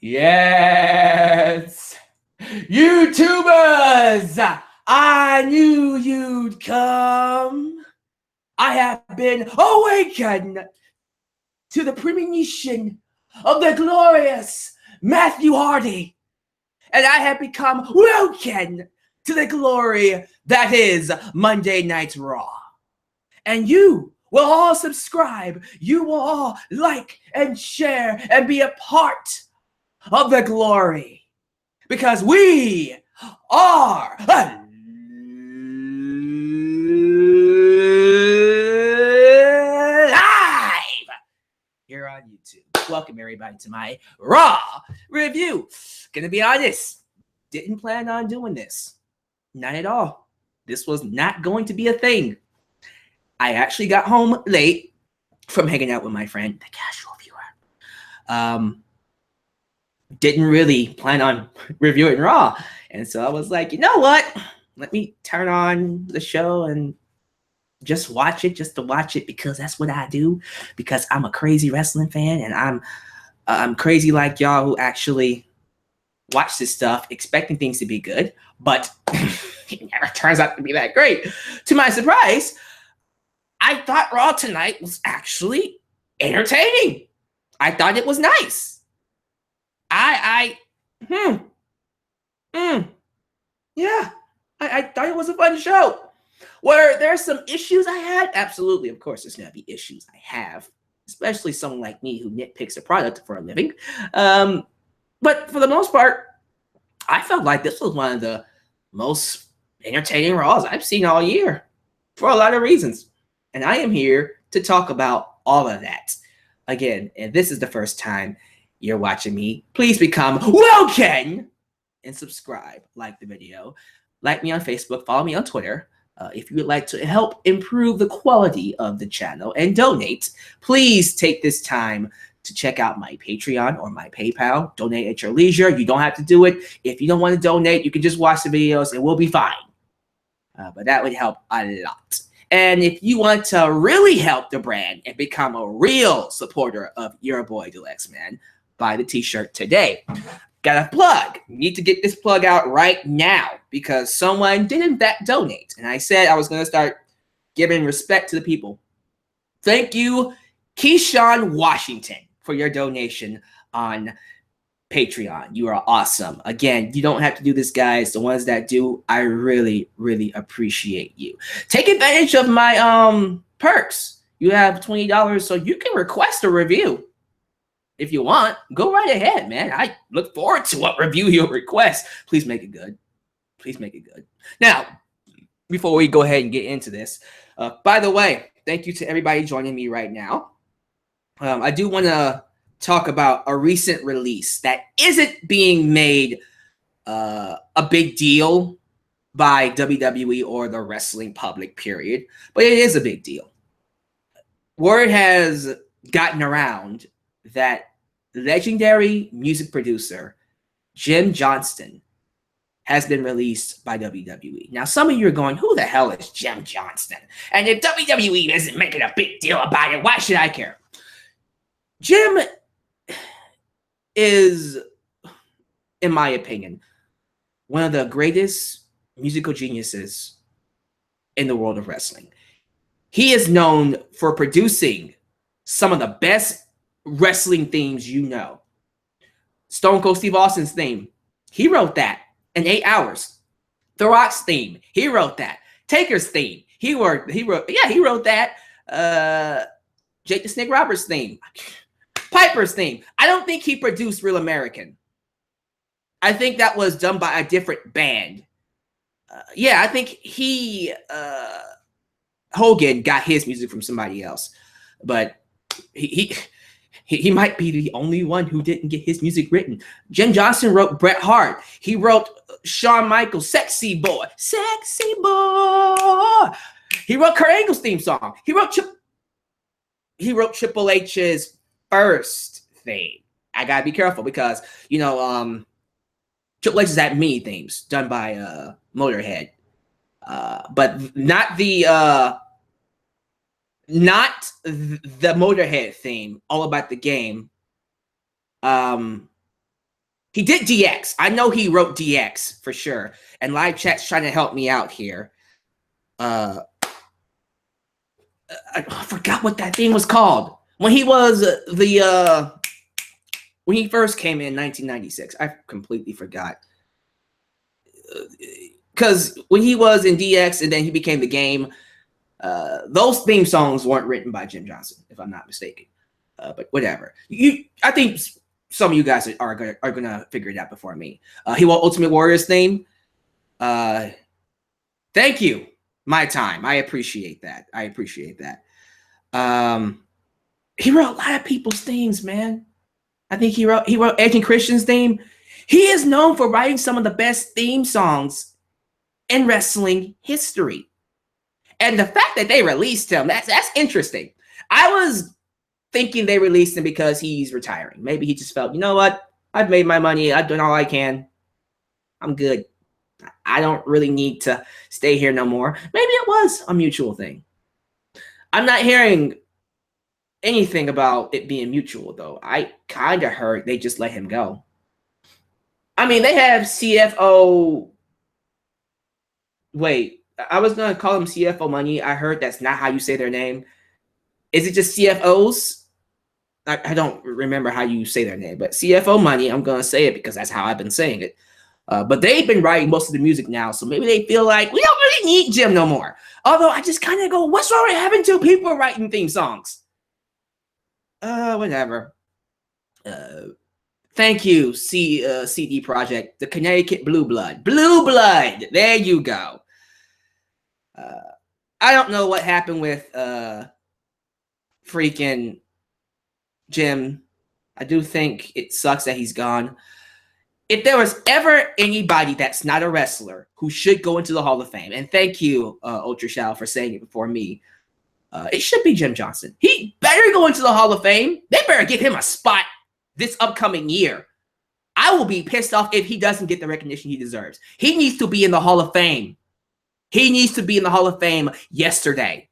Yes! YouTubers! I knew you'd come. I have been awakened to the premonition of the glorious Matthew Hardy. And I have become woken to the glory that is Monday Night Raw. And you will all subscribe. You will all like and share and be a part of the glory. Because we are live here on YouTube. Welcome everybody to my Raw review. Gonna be honest, didn't plan on doing this. Not at all. This was not going to be a thing. I actually got home late from hanging out with my friend, the casual viewer. Didn't really plan on reviewing Raw. And so I was like, you know what? Let me turn on the show and just watch it, just to watch it, because that's what I do. Because I'm a crazy wrestling fan, and I'm crazy like y'all who actually watch this stuff expecting things to be good, but it never turns out to be that great. To my surprise, I thought Raw tonight was actually entertaining. I thought it was nice. Yeah, I thought it was a fun show. Were there some issues I had? Absolutely, of course, there's gonna be issues I have, especially someone like me who nitpicks a product for a living. But for the most part, I felt like this was one of the most entertaining Raws I've seen all year for a lot of reasons. And I am here to talk about all of that. Again, and this is the first time you're watching me, please become woken and subscribe, like the video, like me on Facebook, follow me on Twitter. If you would like to help improve the quality of the channel and donate, please take this time to check out my Patreon or my PayPal. Donate at your leisure. You don't have to do it. If you don't want to donate, you can just watch the videos and we'll be fine. But that would help a lot. And if you want to really help the brand and become a real supporter of your boy Deluxe Man, buy the t-shirt today. Got a plug. Need to get this plug out right now because someone did in fact donate. And I said I was going to start giving respect to the people. Thank you, Keyshawn Washington, for your donation on Patreon. You are awesome. Again, you don't have to do this, guys. The ones that do, I really, really appreciate you. Take advantage of my perks. You have $20, so you can request a review. If you want, go right ahead, man. I look forward to what review you'll request. Please make it good. Please make it good. Now, before we go ahead and get into this, by the way, thank you to everybody joining me right now. I do want to talk about a recent release that isn't being made a big deal by WWE or the wrestling public, period. But it is a big deal. Word has gotten around that legendary music producer Jim Johnston has been released by WWE. Now, some of you are going, who the hell is Jim Johnston? And if WWE isn't making a big deal about it, why should I care? Jim is, in my opinion, one of the greatest musical geniuses in the world of wrestling. He is known for producing some of the best wrestling themes you know. Stone Cold Steve Austin's theme, he wrote that in 8 hours. The Rock's theme, he wrote that. Taker's theme, he wrote that. Jake the Snake Roberts theme, Piper's theme. I don't think he produced Real American. I think that was done by a different band. Yeah, I think Hogan got his music from somebody else, but he might be the only one who didn't get his music written. Jim Johnston wrote Bret Hart. He wrote Shawn Michaels' Sexy Boy. Sexy Boy. He wrote Kurt Angle's theme song. He wrote Triple H's first theme. I gotta be careful because, you know, Triple H's had many themes done by Motorhead. But not the Motorhead theme, All About the Game. He did DX. I know he wrote DX for sure. And live chat's trying to help me out here. I forgot what that thing was called. When he was when he first came in 1996, I completely forgot. Because when he was in DX and then he became the game, those theme songs weren't written by Jim Johnston, if I'm not mistaken. But whatever. I think some of you guys are gonna figure it out before me. He wrote Ultimate Warrior's theme. Thank you. My time. I appreciate that. He wrote a lot of people's themes, man. I think he wrote Edge and Christian's theme. He is known for writing some of the best theme songs in wrestling history. And the fact that they released him, that's interesting. I was thinking they released him because he's retiring. Maybe he just felt, you know what? I've made my money. I've done all I can. I'm good. I don't really need to stay here no more. Maybe it was a mutual thing. I'm not hearing anything about it being mutual, though. I kind of heard they just let him go. I mean, they have CFO. Wait, I was going to call him CFO Money. I heard that's not how you say their name. Is it just CFOs? I don't remember how you say their name, but CFO Money, I'm going to say it because that's how I've been saying it. But they've been writing most of the music now, so maybe they feel like we don't really need Jim no more. Although I just kind of go, what's wrong with having two people writing theme songs? Whatever. Thank you, CD Projekt, the Connecticut Blue Blood. Blue Blood! There you go. I don't know what happened with freaking Jim. I do think it sucks that he's gone. If there was ever anybody that's not a wrestler who should go into the Hall of Fame, and thank you, Ultra Shao, for saying it before me, it should be Jim Johnston. He better go into the Hall of Fame. They better give him a spot this upcoming year. I will be pissed off if he doesn't get the recognition he deserves. He needs to be in the Hall of Fame. He needs to be in the Hall of Fame yesterday.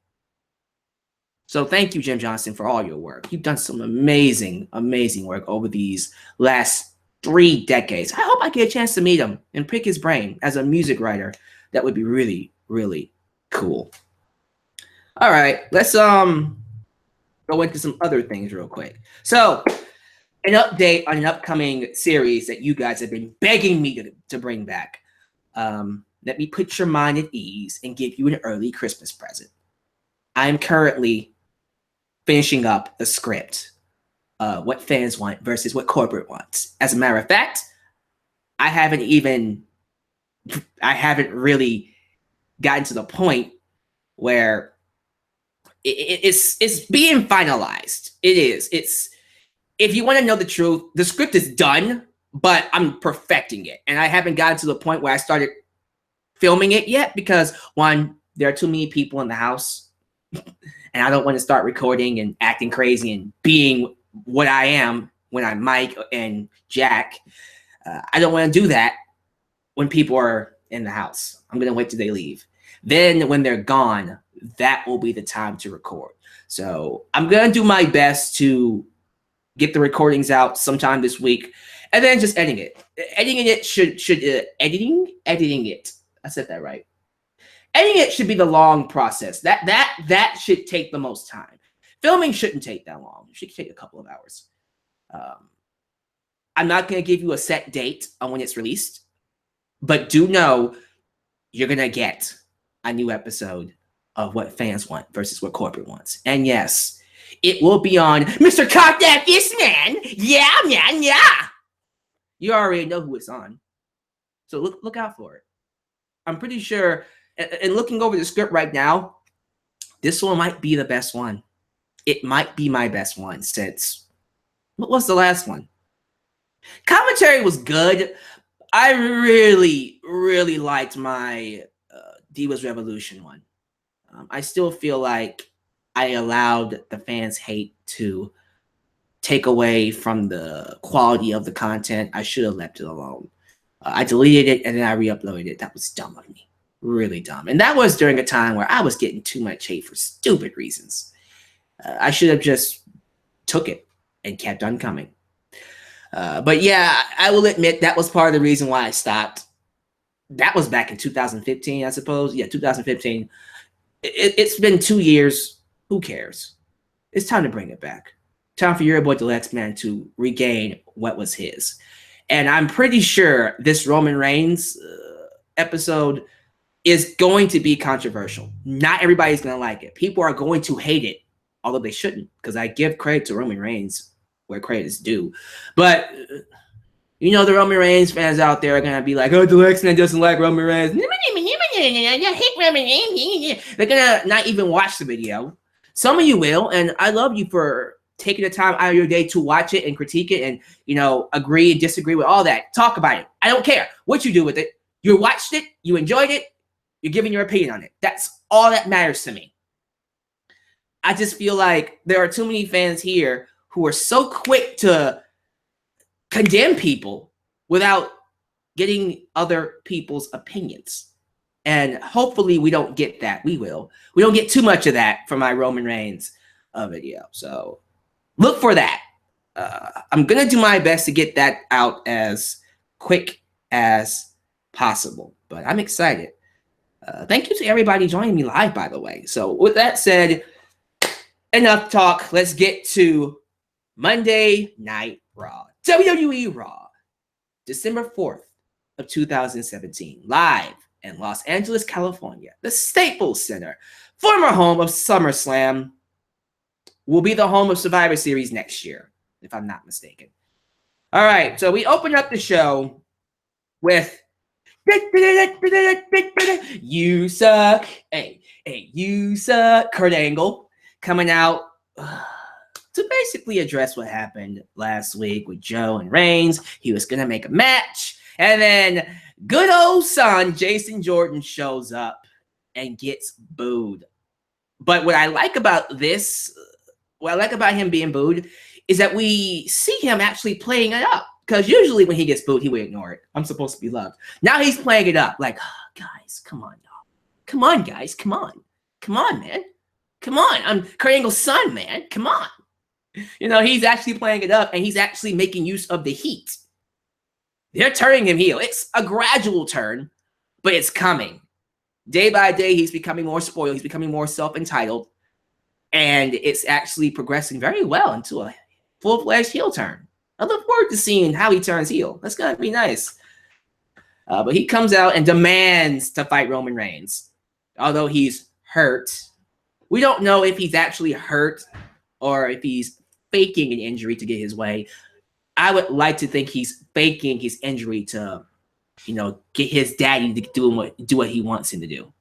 So thank you, Jim Johnston, for all your work. You've done some amazing, amazing work over these last 3 decades. I hope I get a chance to meet him and pick his brain as a music writer. That would be really, really cool. All right, let's go into some other things real quick. So, an update on an upcoming series that you guys have been begging me to bring back. Let me put your mind at ease and give you an early Christmas present. I'm currently finishing up the script. What fans want versus what corporate wants. As a matter of fact, I haven't really gotten to the point where it's being finalized. It is. If you want to know the truth, the script is done, but I'm perfecting it. And I haven't gotten to the point where I started filming it yet because, one, there are too many people in the house. And I don't want to start recording and acting crazy and being what I am when I'm Mike and Jack. I don't want to do that when people are in the house. I'm going to wait till they leave. Then when they're gone, that will be the time to record. So I'm going to do my best to get the recordings out sometime this week and then just editing it. Editing it. I said that right. Editing it should be the long process. That should take the most time. Filming shouldn't take that long. It should take a couple of hours. I'm not going to give you a set date on when it's released, but do know you're going to get a new episode of what fans want versus what corporate wants. And yes, it will be on Mr. Cock That Fist Man. Yeah, man, yeah. You already know who it's on. So look out for it. I'm pretty sure, and looking over the script right now, this one might be the best one. It might be my best one since, what was the last one? Commentary was good. I really, really liked my Divas Revolution one. I still feel like I allowed the fans' hate to take away from the quality of the content. I should have left it alone. I deleted it and then I re-uploaded it. That was dumb of me. Really dumb. And that was during a time where I was getting too much hate for stupid reasons. I should have just took it and kept on coming. But yeah, I will admit that was part of the reason why I stopped. That was back in 2015, I suppose. Yeah, 2015. It's been 2 years. Who cares? It's time to bring it back. Time for your boy, the Lex Man, to regain what was his. And I'm pretty sure this Roman Reigns episode is going to be controversial. Not everybody's going to like it. People are going to hate it, although they shouldn't, because I give credit to Roman Reigns where credit is due. But, you know, the Roman Reigns fans out there are going to be like, oh, the Lex Man doesn't like Roman Reigns. I hate Roman Reigns. They're going to not even watch the video. Some of you will, and I love you for taking the time out of your day to watch it and critique it and, you know, agree and disagree with all that. Talk about it. I don't care what you do with it. You watched it. You enjoyed it. You're giving your opinion on it. That's all that matters to me. I just feel like there are too many fans here who are so quick to condemn people without getting other people's opinions. And hopefully we don't get that. We will. We don't get too much of that from my Roman Reigns video. So look for that. I'm going to do my best to get that out as quick as possible. But I'm excited. Thank you to everybody joining me live, by the way. So with that said, enough talk. Let's get to Monday Night Raw. WWE RAW. December 4th of 2017. Live in Los Angeles, California. The Staples Center, former home of SummerSlam, will be the home of Survivor Series next year, if I'm not mistaken. All right, so we open up the show with You Suck. Hey, you suck. Kurt Angle coming out to basically address what happened last week with Joe and Reigns. He was going to make a match. And then good old son, Jason Jordan, shows up and gets booed. But what I like about this, what I like about him being booed, is that we see him actually playing it up. Because usually when he gets booed, he would ignore it. I'm supposed to be loved. Now he's playing it up. Like, oh, guys, come on, y'all. Come on, guys. Come on. Come on, man. Come on. I'm Kurt Angle's son, man. Come on. You know, he's actually playing it up, and he's actually making use of the heat. They're turning him heel. It's a gradual turn, but it's coming. Day by day, he's becoming more spoiled. He's becoming more self-entitled. And it's actually progressing very well into a full-fledged heel turn. I look forward to seeing how he turns heel. That's going to be nice. But he comes out and demands to fight Roman Reigns. Although he's hurt. We don't know if he's actually hurt or if he's faking an injury to get his way. I would like to think he's faking his injury to, you know, get his daddy to do what he wants him to do,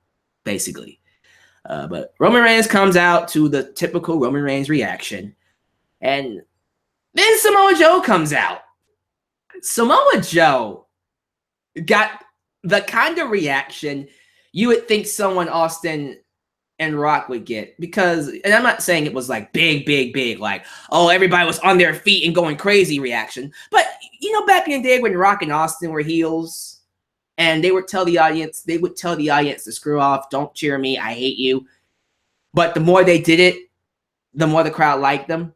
basically. But Roman Reigns comes out to the typical Roman Reigns reaction. And then Samoa Joe comes out. Samoa Joe got the kind of reaction you would think someone Austin and Rock would get. Because, and I'm not saying it was like big, like, oh, everybody was on their feet and going crazy reaction. But, you know, back in the day when Rock and Austin were heels, and they would tell the audience to screw off, don't cheer me, I hate you. But the more they did it, the more the crowd liked them.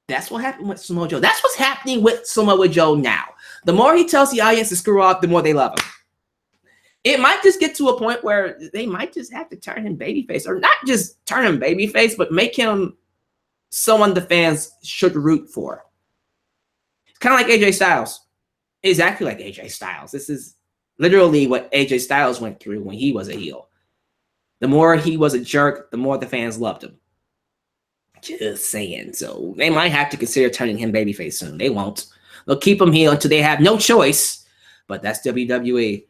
That's what happened with Samoa Joe. That's what's happening with Samoa Joe now. The more he tells the audience to screw off, the more they love him. It might just get to a point where they might just have to turn him babyface. Or not just turn him babyface, but make him someone the fans should root for. It's kind of like AJ Styles. Exactly like AJ Styles. This is literally what AJ Styles went through when he was a heel. The more he was a jerk, the more the fans loved him. Just saying. So they might have to consider turning him babyface soon. They won't. They'll keep him heel until they have no choice. But that's WWE.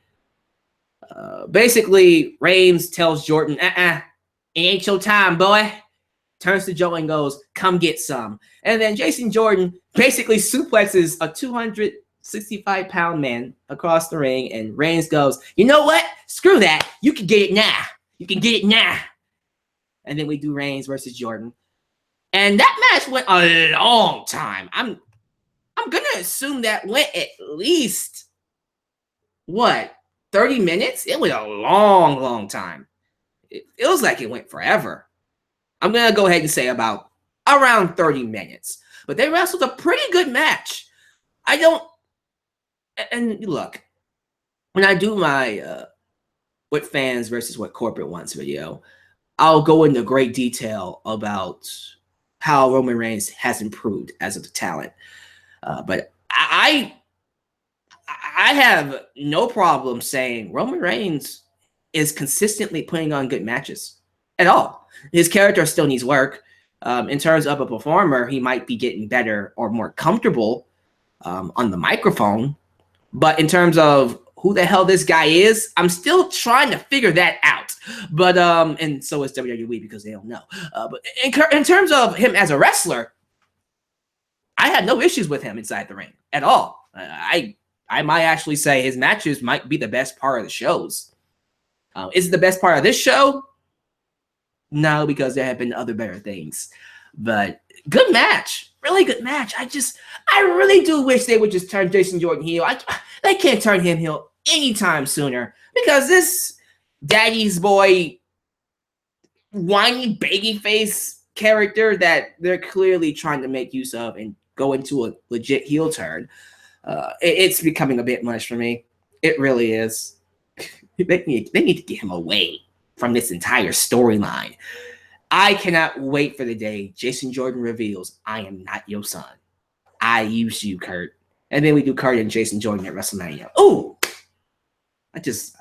Basically, Reigns tells Jordan, it ain't your time, boy. Turns to Joe and goes, come get some. And then Jason Jordan basically suplexes a 265-pound man across the ring. And Reigns goes, you know what? Screw that. You can get it now. You can get it now. And then we do Reigns versus Jordan. And that match went a long time. I'm going to assume that went at least, 30 minutes? It went a long time. It feels like it went forever. I'm going to go ahead and say around 30 minutes. But they wrestled a pretty good match. I don't. And look, when I do my what fans versus what corporate wants video, I'll go into great detail about how Roman Reigns has improved as a talent. But I have no problem saying Roman Reigns is consistently putting on good matches at all. His character still needs work. In terms of a performer, he might be getting better or more comfortable on the microphone. But in terms of who the hell this guy is, I'm still trying to figure that out. But and so is WWE because they don't know. But in terms of him as a wrestler, I had no issues with him inside the ring at all. I might actually say his matches might be the best part of the shows. Is it the best part of this show? No, because there have been other better things. But good match. Really good match. I really do wish they would just turn Jason Jordan heel. They can't turn him heel anytime sooner because this daddy's boy whiny babyface character that they're clearly trying to make use of and go into a legit heel turn, it's becoming a bit much for me. It really is. They need to get him away from this entire storyline. I cannot wait for the day Jason Jordan reveals, I am not your son. I used you, Kurt. And then we do Kurt and Jason Jordan at WrestleMania. Ooh! I just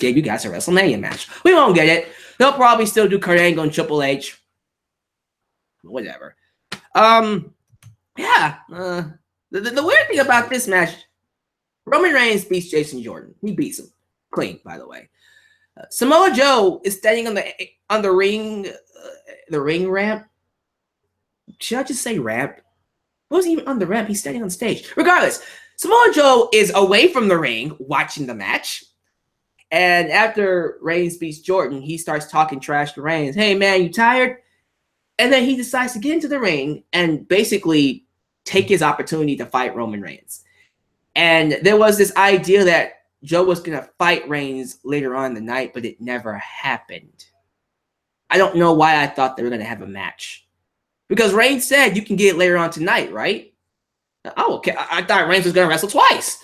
gave you guys a WrestleMania match. We won't get it. They'll probably still do Kurt Angle and Triple H. Whatever. Yeah. The weird thing about this match, Roman Reigns beats Jason Jordan. He beats him. Clean, by the way. Samoa Joe is standing on the ring ramp. Should I just say ramp? He wasn't even on the ramp. He's standing on stage. Regardless, Samoa Joe is away from the ring watching the match. And after Reigns beats Jordan, he starts talking trash to Reigns. Hey, man, you tired? And then he decides to get into the ring and basically take his opportunity to fight Roman Reigns. And there was this idea that Joe was going to fight Reigns later on in the night, but it never happened. I don't know why I thought they were going to have a match. Because Reigns said you can get it later on tonight, right? Oh, okay. I thought Reigns was going to wrestle twice.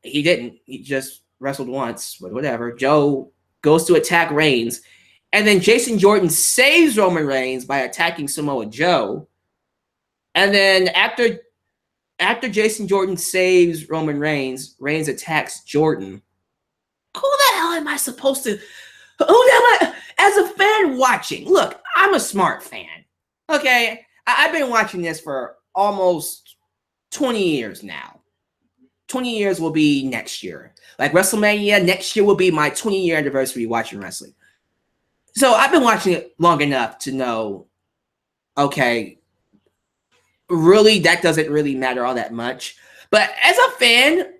He didn't. He just wrestled once, but whatever. Joe goes to attack Reigns, and then Jason Jordan saves Roman Reigns by attacking Samoa Joe. And then after Jason Jordan saves Roman Reigns, Reigns attacks Jordan. Who the hell am I supposed to... Who am I... As a fan watching, look, I'm a smart fan. Okay? I've been watching this for almost 20 years now. 20 years will be next year. Like WrestleMania, next year will be my 20-year anniversary watching wrestling. So I've been watching it long enough to know, okay, really, that doesn't really matter all that much. But as a fan,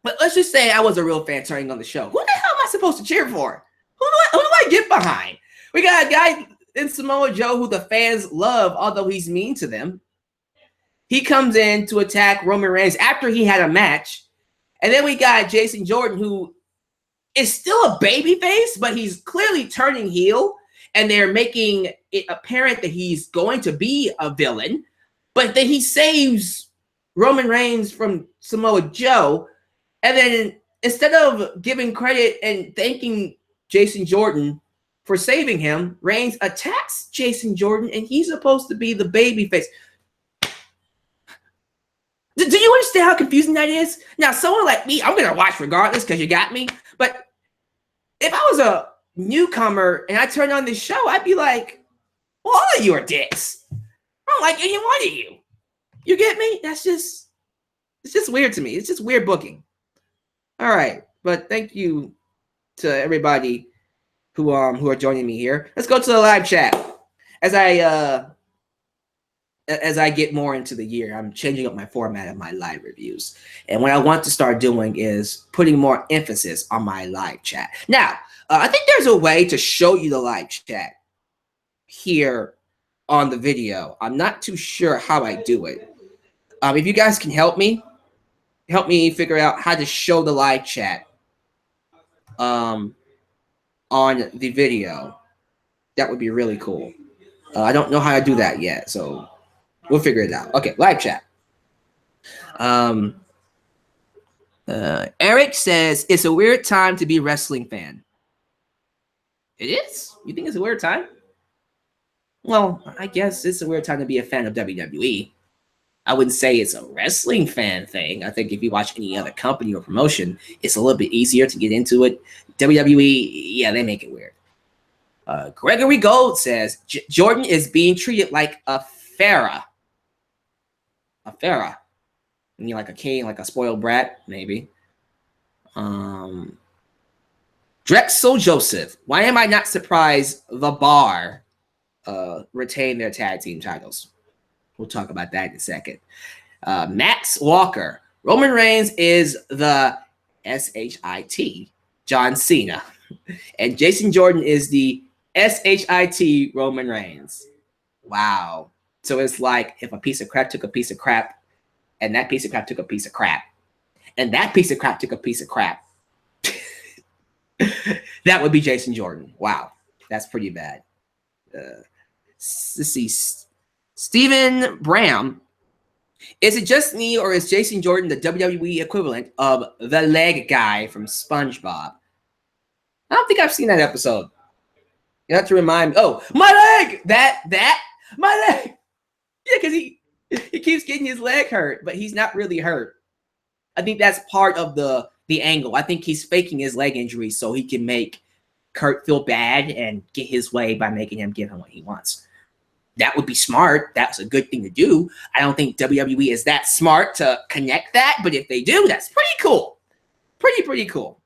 but let's just say I was a real fan turning on the show. Who the hell am I supposed to cheer for? Who do I get behind? We got a guy in Samoa Joe who the fans love, although he's mean to them. He comes in to attack Roman Reigns after he had a match. And then we got Jason Jordan, who is still a babyface, but he's clearly turning heel. And they're making it apparent that he's going to be a villain. But then he saves Roman Reigns from Samoa Joe. And then instead of giving credit and thanking Jason Jordan for saving him, Reigns attacks Jason Jordan, and he's supposed to be the babyface. Do you understand how confusing that is? Now, someone like me, I'm going to watch regardless because you got me. But if I was a newcomer and I turned on this show, I'd be like, well, all of you are dicks. I don't like any one of you. You get me? It's just weird to me. It's just weird booking. All right. But thank you to everybody who are joining me here. Let's go to the live chat. As I get more into the year, I'm changing up my format of my live reviews. And what I want to start doing is putting more emphasis on my live chat. Now, I think there's a way to show you the live chat here on the video. I'm not too sure how I do it. If you guys can help me figure out how to show the live chat on the video, that would be really cool. I don't know how to do that yet, so we'll figure it out. Okay, live chat. Eric says it's a weird time to be a wrestling fan. It is? You think it's a weird time? Well, I guess it's a weird time to be a fan of WWE. I wouldn't say it's a wrestling fan thing. I think if you watch any other company or promotion, it's a little bit easier to get into it. WWE, yeah, they make it weird. Gregory Gold says Jordan is being treated like a pharaoh. A pharaoh. I mean, like a king, like a spoiled brat, maybe. Drexel Joseph. Why am I not surprised the Bar retain their tag team titles? We'll talk about that in a second. Max Walker. Roman Reigns is the SHIT John Cena. And Jason Jordan is the SHIT Roman Reigns. Wow. So it's like if a piece of crap took a piece of crap, and that piece of crap took a piece of crap, and that piece of crap took a piece of crap. That would be Jason Jordan. Wow. That's pretty bad. Let's see. Stephen Brown. Is it just me, or is Jason Jordan the WWE equivalent of the leg guy from SpongeBob? I don't think I've seen that episode. You have to remind me. Oh, my leg! My leg! Yeah, because he keeps getting his leg hurt, but he's not really hurt. I think that's part of the angle. I think he's faking his leg injury so he can make Kurt feel bad and get his way by making him give him what he wants. That would be smart. That's a good thing to do. I don't think WWE is that smart to connect that, but if they do, that's pretty cool. Pretty cool.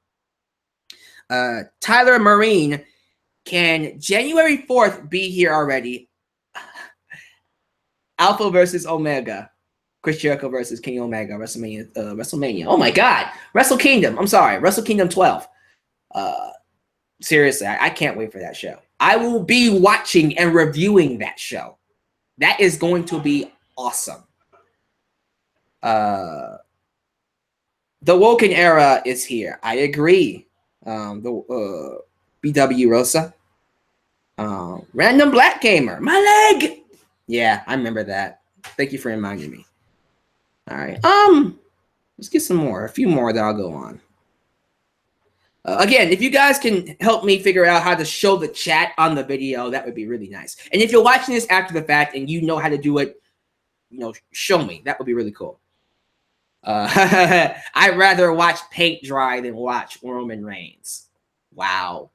Tyler Marine, can January 4th be here already? Alpha versus Omega. Chris Jericho versus Kenny Omega. WrestleMania. Oh my God. Wrestle Kingdom. I'm sorry. Wrestle Kingdom 12. Seriously, I can't wait for that show. I will be watching and reviewing that show. That is going to be awesome. The Woken era is here. I agree. The BW Rosa. Random Black Gamer. My leg. Yeah, I remember that. Thank you for reminding me. All right. Let's get some more. A few more that I'll go on. Again, if you guys can help me figure out how to show the chat on the video, that would be really nice. And if you're watching this after the fact and you know how to do it, show me. That would be really cool. I'd rather watch paint dry than watch Roman Reigns. Wow.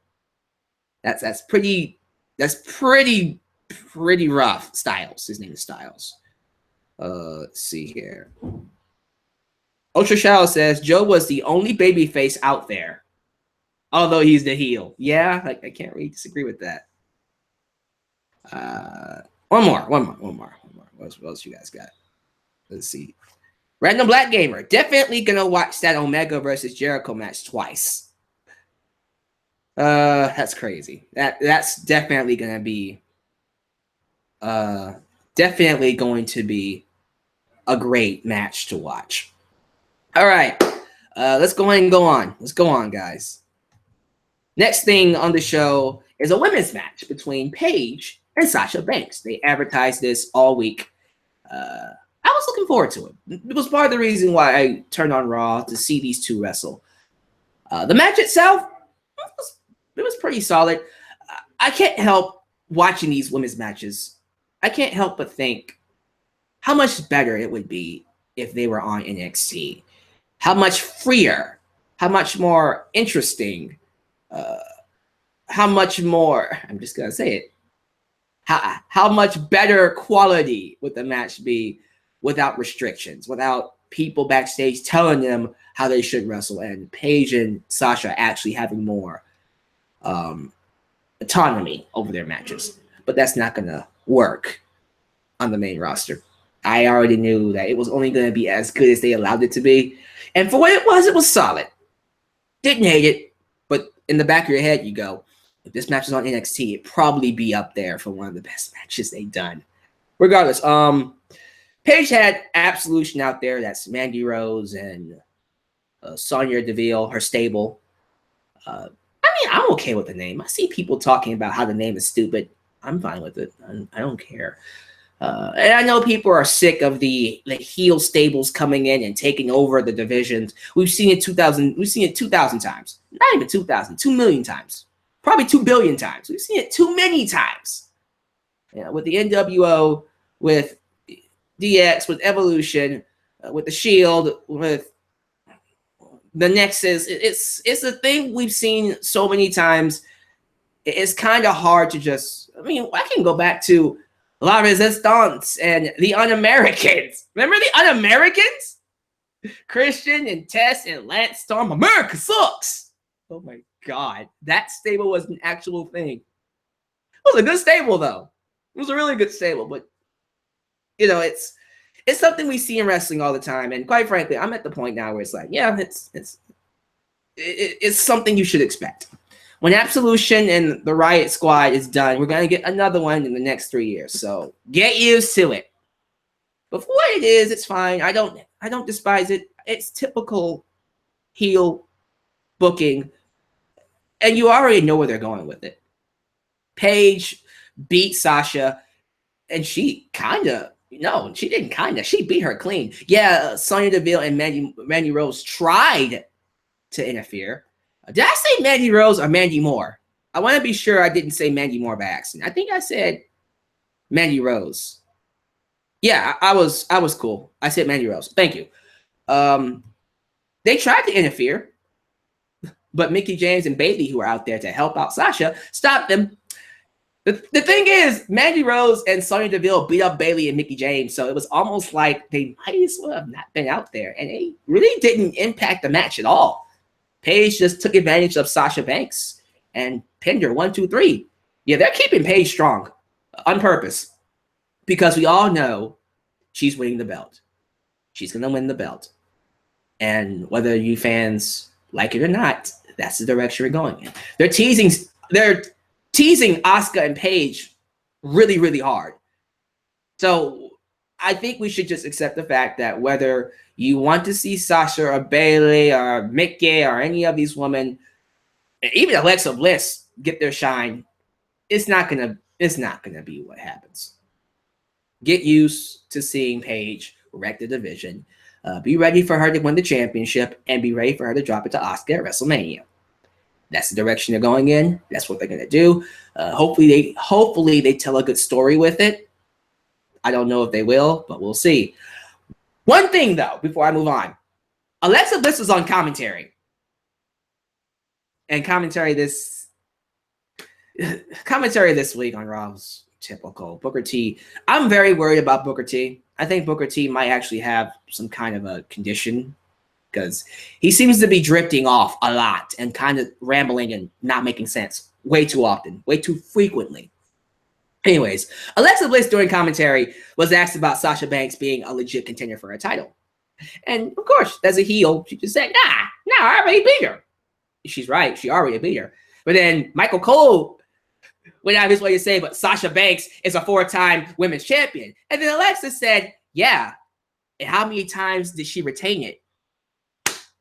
That's pretty rough. Styles. His name is Styles. Let's see here. Ultra Shadow says Joe was the only babyface out there. Although he's the heel. Yeah, I can't really disagree with that. One more. What else you guys got? Let's see. Random Black Gamer. Definitely gonna watch that Omega versus Jericho match twice. That's crazy. That's definitely gonna be a great match to watch. All right. Let's go ahead and go on. Let's go on, guys. Next thing on the show is a women's match between Paige and Sasha Banks. They advertised this all week. I was looking forward to it. It was part of the reason why I turned on Raw to see these two wrestle. The match itself, it was pretty solid. I can't help watching these women's matches. I can't help but think how much better it would be if they were on NXT. How much freer, how much more interesting, how much more, I'm just going to say it, how much better quality would the match be without restrictions, without people backstage telling them how they should wrestle, and Paige and Sasha actually having more autonomy over their matches. But that's not going to work on the main roster. I already knew that it was only going to be as good as they allowed it to be. And for what it was solid. Didn't hate it, but in the back of your head, you go, if this match is on NXT, it'd probably be up there for one of the best matches they've done. Regardless, Paige had Absolution out there. That's Mandy Rose and Sonya Deville, her stable. I mean, I'm okay with the name. I see people talking about how the name is stupid. I'm fine with it. I don't care. And I know people are sick of the heel stables coming in and taking over the divisions. We've seen it 2,000. We've seen it 2,000 times. Not even 2,000. 2,000,000 times. Probably 2,000,000,000 times. We've seen it too many times. With the NWO, with DX, with Evolution, with the Shield, with the Nexus. It's a thing we've seen so many times. It's kind of hard to just. I mean, I can go back to La Resistance and the Un-Americans. Remember the Un-Americans? Christian and Tess and Lance Storm. America sucks. Oh my God. That stable was an actual thing. It was a good stable, though. It was a really good stable. But, you know, it's something we see in wrestling all the time. And quite frankly, I'm at the point now where it's like, yeah, it's something you should expect. When Absolution and the Riot Squad is done, we're going to get another one in the next 3 years. So get used to it. But for what it is, it's fine. I don't despise it. It's typical heel booking. And you already know where they're going with it. Paige beat Sasha. And she she didn't she beat her clean. Yeah, Sonya Deville and Mandy Rose tried to interfere. Did I say Mandy Rose or Mandy Moore? I want to be sure I didn't say Mandy Moore by accident. I think I said Mandy Rose. Yeah, I was cool. I said Mandy Rose. Thank you. They tried to interfere, but Mickie James and Bayley, who were out there to help out Sasha, stopped them. The thing is, Mandy Rose and Sonya Deville beat up Bayley and Mickie James, so it was almost like they might as well have not been out there, and they really didn't impact the match at all. Paige just took advantage of Sasha Banks and pinned her 1, 2, 3. Yeah, they're keeping Paige strong on purpose because we all know she's winning the belt. She's going to win the belt. And whether you fans like it or not, that's the direction we're going in. They're teasing Asuka and Paige really, really hard. So I think we should just accept the fact that whether you want to see Sasha or Bayley or Mickie or any of these women, even Alexa Bliss, get their shine, it's not gonna be what happens. Get used to seeing Paige wreck the division. Be ready for her to win the championship and be ready for her to drop it to Asuka at WrestleMania. That's the direction they're going in. That's what they're gonna do. Hopefully they tell a good story with it. I don't know if they will, but we'll see. One thing, though, before I move on. Alexa Bliss was on commentary. And commentary this week on Raw was typical. Booker T. I'm very worried about Booker T. I think Booker T might actually have some kind of a condition because he seems to be drifting off a lot and kind of rambling and not making sense way too often, way too frequently. Anyways, Alexa Bliss during commentary was asked about Sasha Banks being a legit contender for a title. And of course, as a heel, she just said, nah, I already beat her. She's right, she already beat her. But then Michael Cole went out of his way to say, but Sasha Banks is a 4-time women's champion. And then Alexa said, yeah, and how many times did she retain it?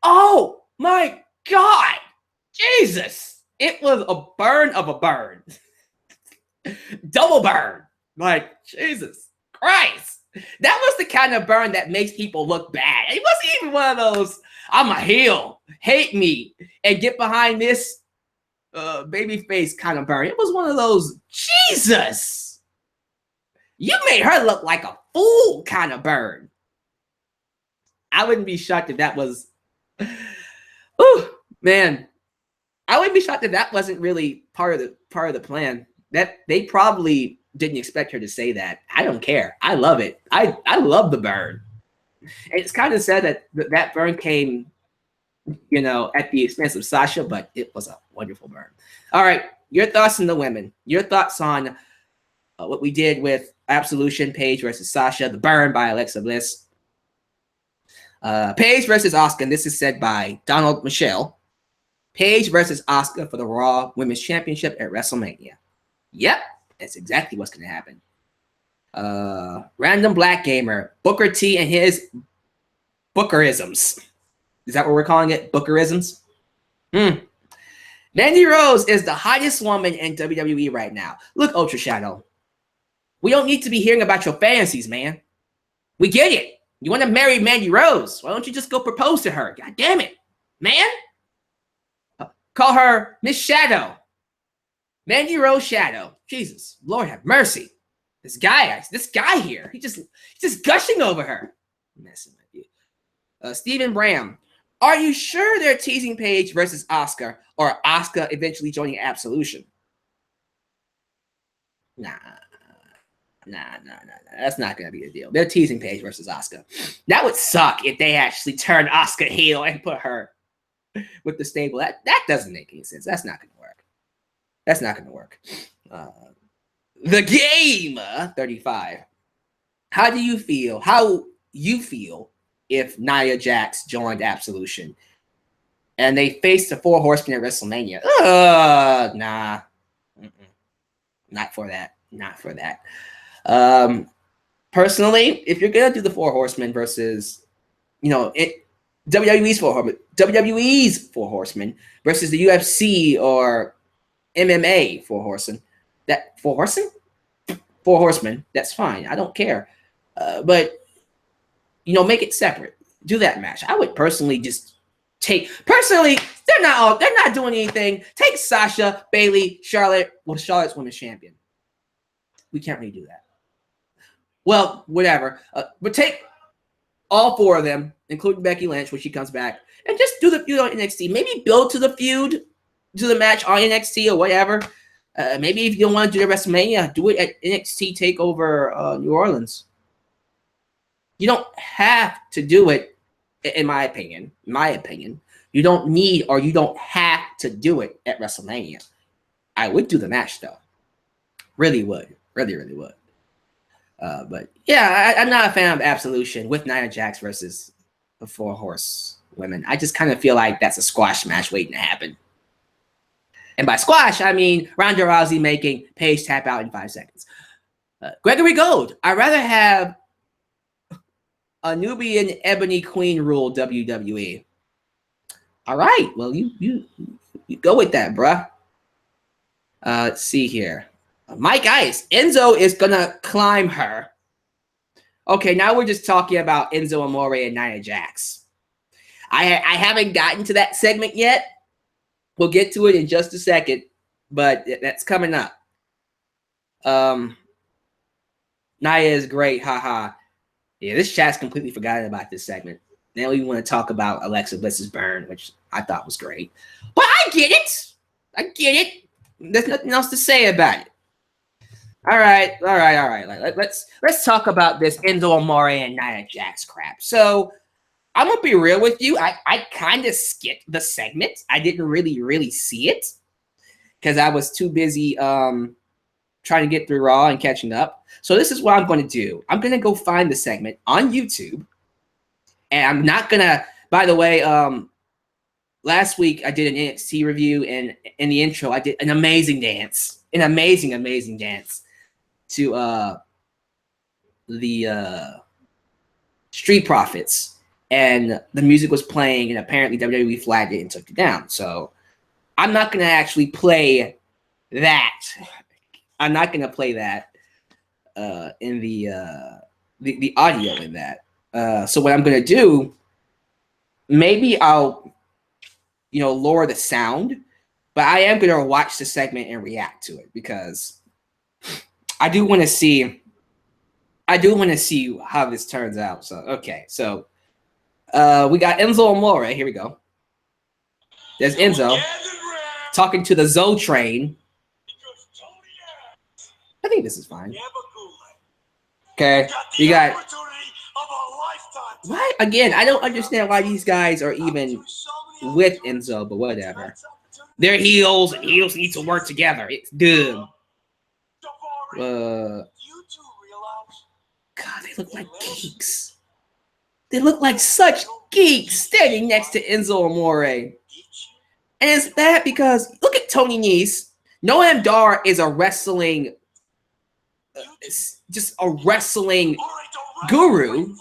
Oh my God, Jesus. It was a burn of a burn. Double burn. Like, Jesus Christ. That was the kind of burn that makes people look bad. It wasn't even one of those, I'm a heel, hate me, and get behind this babyface kind of burn. It was one of those, Jesus, you made her look like a fool kind of burn. I wouldn't be shocked if that was, man. I wouldn't be shocked if that wasn't really part of the plan. That they probably didn't expect her to say that. I don't care. I love it. I love the burn. And it's kind of sad that that burn came, at the expense of Sasha, but it was a wonderful burn. All right, your thoughts on the women. Your thoughts on what we did with Absolution, Paige versus Sasha, the burn by Alexa Bliss. Paige versus Asuka, and this is said by Donald Michelle. Paige versus Asuka for the Raw Women's Championship at WrestleMania. Yep, that's exactly what's going to happen. Random Black Gamer, Booker T and his Bookerisms. Is that what we're calling it? Bookerisms? Mandy Rose is the hottest woman in WWE right now. Look, Ultra Shadow. We don't need to be hearing about your fantasies, man. We get it. You want to marry Mandy Rose. Why don't you just go propose to her? God damn it, man. Call her Miss Shadow. Mandy Rose Shadow. Jesus, Lord have mercy. This guy here, he's just gushing over her. I'm messing with you. Stephen Bram. Are you sure they're teasing Paige versus Asuka, or Asuka eventually joining Absolution? Nah. That's not going to be the deal. They're teasing Paige versus Asuka. That would suck if they actually turned Asuka heel and put her with the stable. That doesn't make any sense. That's not going to work. That's not going to work. The Game 35. How you feel if Nia Jax joined Absolution and they faced the Four Horsemen at WrestleMania? Nah. Not for that. Not for that. Personally, if you're gonna do the Four Horsemen versus, WWE's Four Horsemen versus the UFC or MMA Four Horsemen, Four Horsemen, that's fine. I don't care. But make it separate. Do that match. I would personally just they're not doing anything. Take Sasha, Bayley, Charlotte. Well, Charlotte's women's champion. We can't really do that. Well, whatever. But take all four of them, including Becky Lynch when she comes back, and just do the feud on NXT. Maybe build to the feud, to the match on NXT or whatever. Maybe if you don't want to do the WrestleMania, do it at NXT TakeOver New Orleans. You don't have to do it, in my opinion. You don't need or you don't have to do it at WrestleMania. I would do the match though. Really would. Really would. But yeah, I'm not a fan of Absolution with Nia Jax versus the Four Horse Women. I just kind of feel like that's a squash match waiting to happen. And by squash, I mean Ronda Rousey making Paige tap out in 5 seconds. Gregory Gold. I'd rather have a Nubian Ebony Queen rule WWE. All right. Well, you go with that, bruh. Let's see here. Mike Ice. Enzo is going to climb her. Okay, now we're just talking about Enzo Amore and Nia Jax. I haven't gotten to that segment yet. We'll get to it in just a second, but that's coming up. Nia is great. Haha. Yeah, this chat's completely forgotten about this segment. Now we want to talk about Alexa Bliss's burn, which I thought was great. But I get it. There's nothing else to say about it. All right. Let's talk about this Enzo Amore and Nia Jax crap. So I'm gonna be real with you. I kind of skipped the segment. I didn't really see it because I was too busy trying to get through Raw and catching up. So this is what I'm going to do. I'm going to go find the segment on YouTube. And I'm not going to, by the way, last week I did an NXT review, and in the intro I did an amazing dance. An amazing dance to the Street Profits. And the music was playing, and apparently WWE flagged it and took it down. So I'm not going to actually play that. I'm not going to play that in the audio in that. So what I'm going to do, maybe I'll, lower the sound, but I am going to watch the segment and react to it because I do want to see how this turns out. So, okay. So we got Enzo Amore. Here we go. There's Enzo talking to the Zoe train. I think this is fine. Okay, you got. Why again? I don't understand why these guys are even with Enzo, but whatever. They're heels, and heels need to work together. It's dumb. God, they look like geeks. They look like such geeks standing next to Enzo Amore. And it's bad because look at Tony Nese. Noam Dar is a wrestling. Just a wrestling guru.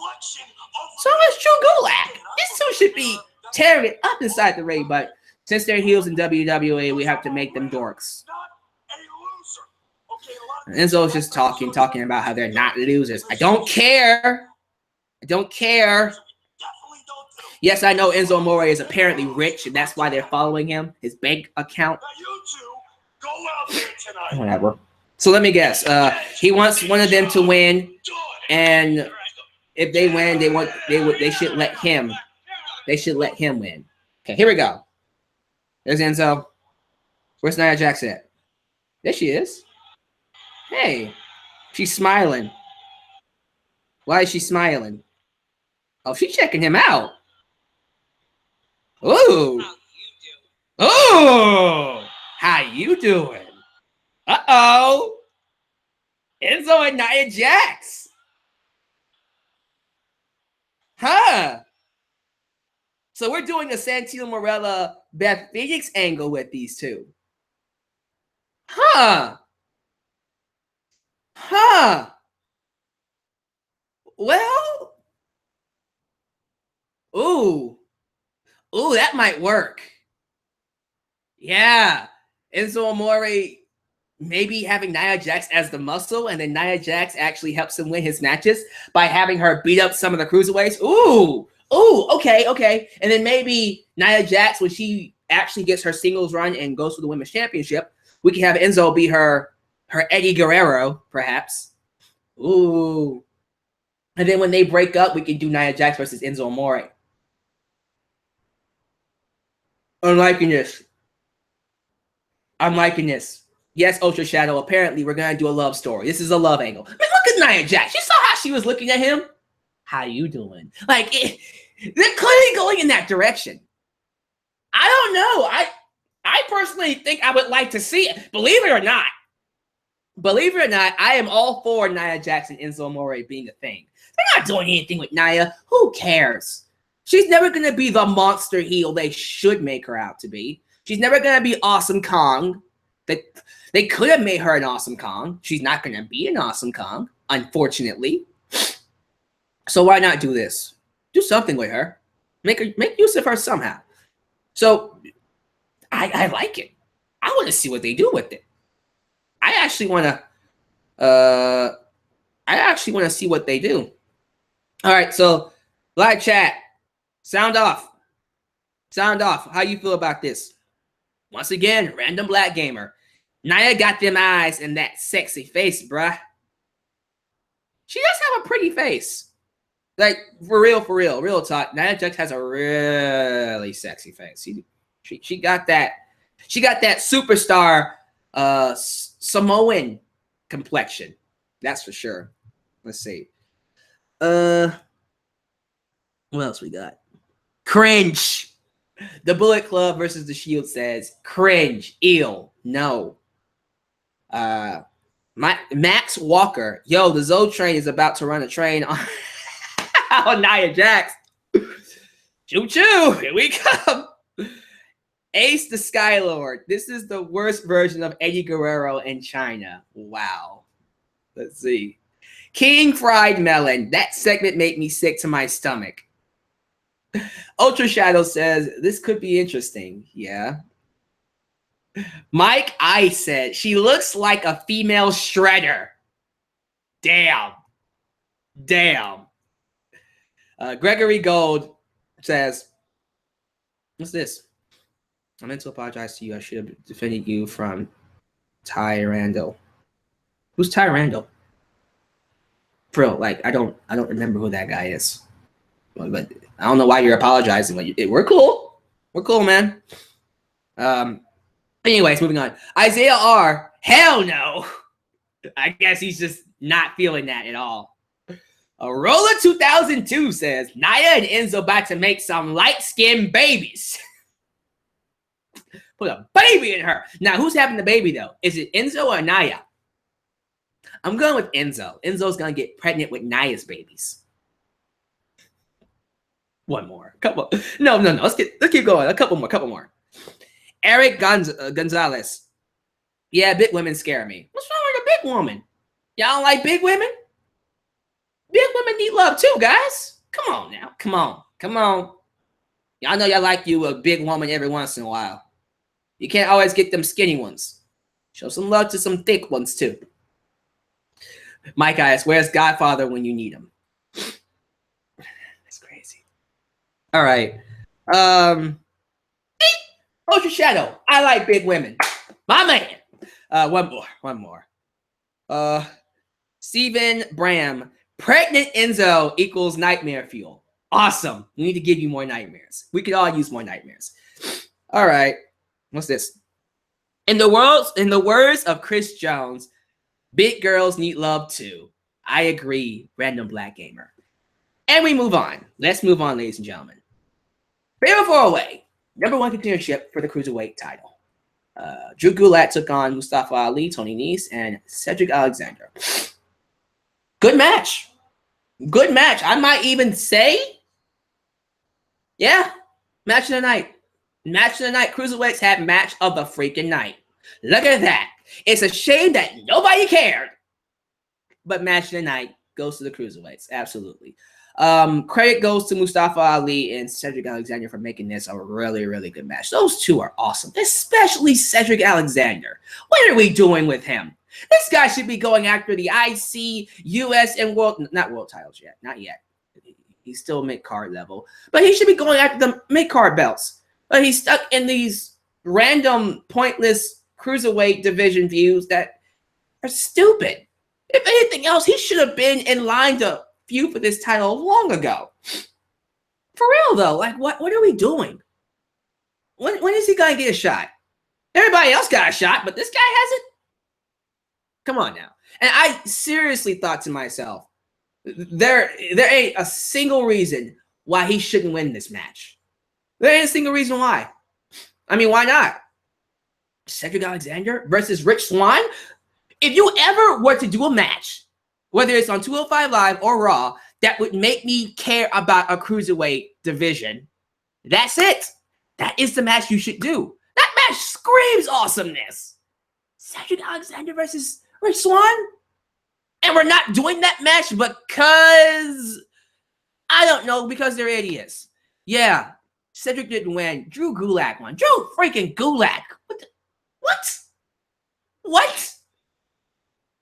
So is Drew Gulak. These two should be tearing it up inside the ring, but since they're heels in WWE, we have to make them dorks. Enzo's just talking about how they're not losers. I don't care. I don't care. Yes, I know Enzo Amore is apparently rich, and that's why they're following him. His bank account. Whatever. So let me guess. He wants one of them to win, and if they win, they should let him. They should let him win. Okay, here we go. There's Enzo. Where's Nia Jax at? There she is. Hey, she's smiling. Why is she smiling? Oh, she's checking him out. Ooh. Oh, how you doing? Uh-oh. Enzo and Nia Jax. Huh. So we're doing a Santino Marella Beth Phoenix angle with these two. Huh. Huh. Well. Ooh. Ooh, that might work. Yeah. Enzo Amore maybe having Nia Jax as the muscle, and then Nia Jax actually helps him win his matches by having her beat up some of the cruiserweights. Ooh. Ooh, okay, okay. And then maybe Nia Jax, when she actually gets her singles run and goes for the women's championship, we can have Enzo be her Eddie Guerrero, perhaps. Ooh. And then when they break up, we can do Nia Jax versus Enzo Amore. I'm liking this. I'm liking this. Yes, Ultra Shadow, apparently we're going to do a love story. This is a love angle. Man, look at Nia Jax. You saw how she was looking at him? How you doing? Like, they're clearly going in that direction. I don't know. I personally think I would like to see it. Believe it or not, I am all for Nia Jax and Enzo Amore being a thing. They're not doing anything with Nia. Who cares? She's never going to be the monster heel they should make her out to be. She's never going to be Awesome Kong. They could have made her an Awesome Kong. She's not going to be an Awesome Kong, unfortunately. So why not do this? Do something with her. Make use of her somehow. So I like it. I want to see what they do with it. I actually want to see what they do. All right, so live chat. Sound off. Sound off. How you feel about this? Once again, random black gamer. Nia got them eyes and that sexy face, bruh. She does have a pretty face. Like, for real talk. Nia Jax has a really sexy face. She got that. She got that superstar Samoan complexion. That's for sure. Let's see. What else we got? Cringe. The Bullet Club versus the Shield says cringe. Ew. No. Max Walker. Yo, the Zoe train is about to run a train on, on Nia Jax. Choo choo. Here we come. Ace the Skylord. This is the worst version of Eddie Guerrero in China. Wow. Let's see. King Fried Melon. That segment made me sick to my stomach. Ultra Shadow says, this could be interesting. Yeah. Mike I said, she looks like a female Shredder. Damn. Damn. Gregory Gold says, what's this? I meant to apologize to you. I should have defended you from Ty Randall. Who's Ty Randall? Bro, like I don't remember who that guy is. But I don't know why you're apologizing. We're cool. We're cool, man. Anyways, moving on. Isaiah R. Hell no. I guess he's just not feeling that at all. Roller 2002 says, Nia and Enzo about to make some light-skinned babies. Put a baby in her. Now, who's having the baby, though? Is it Enzo or Nia? I'm going with Enzo. Enzo's going to get pregnant with Nia's babies. One more. Couple. No. Let's keep going. A couple more. Eric Gonzalez. Yeah, big women scare me. What's wrong with a big woman? Y'all don't like big women? Big women need love too, guys. Come on now. Come on. Y'all know y'all like you a big woman every once in a while. You can't always get them skinny ones. Show some love to some thick ones too. Mike asks, where's Godfather when you need him? That's crazy. All right. Ultra Shadow. I like big women. My man. One more. Steven Bram. Pregnant Enzo equals nightmare fuel. Awesome. We need to give you more nightmares. We could all use more nightmares. All right. What's this? In the words of Chris Jones, big girls need love too. I agree, random black gamer. And we move on. Let's move on, ladies and gentlemen. Fatal 4-way. #1 contendership for the Cruiserweight title. Drew Gulak took on Mustafa Ali, Tony Nese, and Cedric Alexander. Good match. Good match. I might even say, yeah, match of the night. Match of the night. Cruiserweights had match of the freaking night. Look at that. It's a shame that nobody cared. But match of the night goes to the Cruiserweights. Absolutely. Credit goes to Mustafa Ali and Cedric Alexander for making this a really, really good match. Those two are awesome, especially Cedric Alexander. What are we doing with him? This guy should be going after the IC, US, and not world titles yet. Not yet. He's still mid-card level. But he should be going after the mid-card belts. But he's stuck in these random, pointless Cruiserweight division views that are stupid. If anything else, he should have been in line to feud for this title long ago. For real, though. Like, what are we doing? When is he going to get a shot? Everybody else got a shot, but this guy hasn't? Come on now. And I seriously thought to myself, there ain't a single reason why he shouldn't win this match. There ain't a single reason why. I mean, why not? Cedric Alexander versus Rich Swann? If you ever were to do a match, whether it's on 205 Live or Raw, that would make me care about a Cruiserweight division, that's it. That is the match you should do. That match screams awesomeness. Cedric Alexander versus Rich Swann? And we're not doing that match because, I don't know, because they're idiots. Yeah, Cedric didn't win. Drew Gulak won. Drew freaking Gulak. What?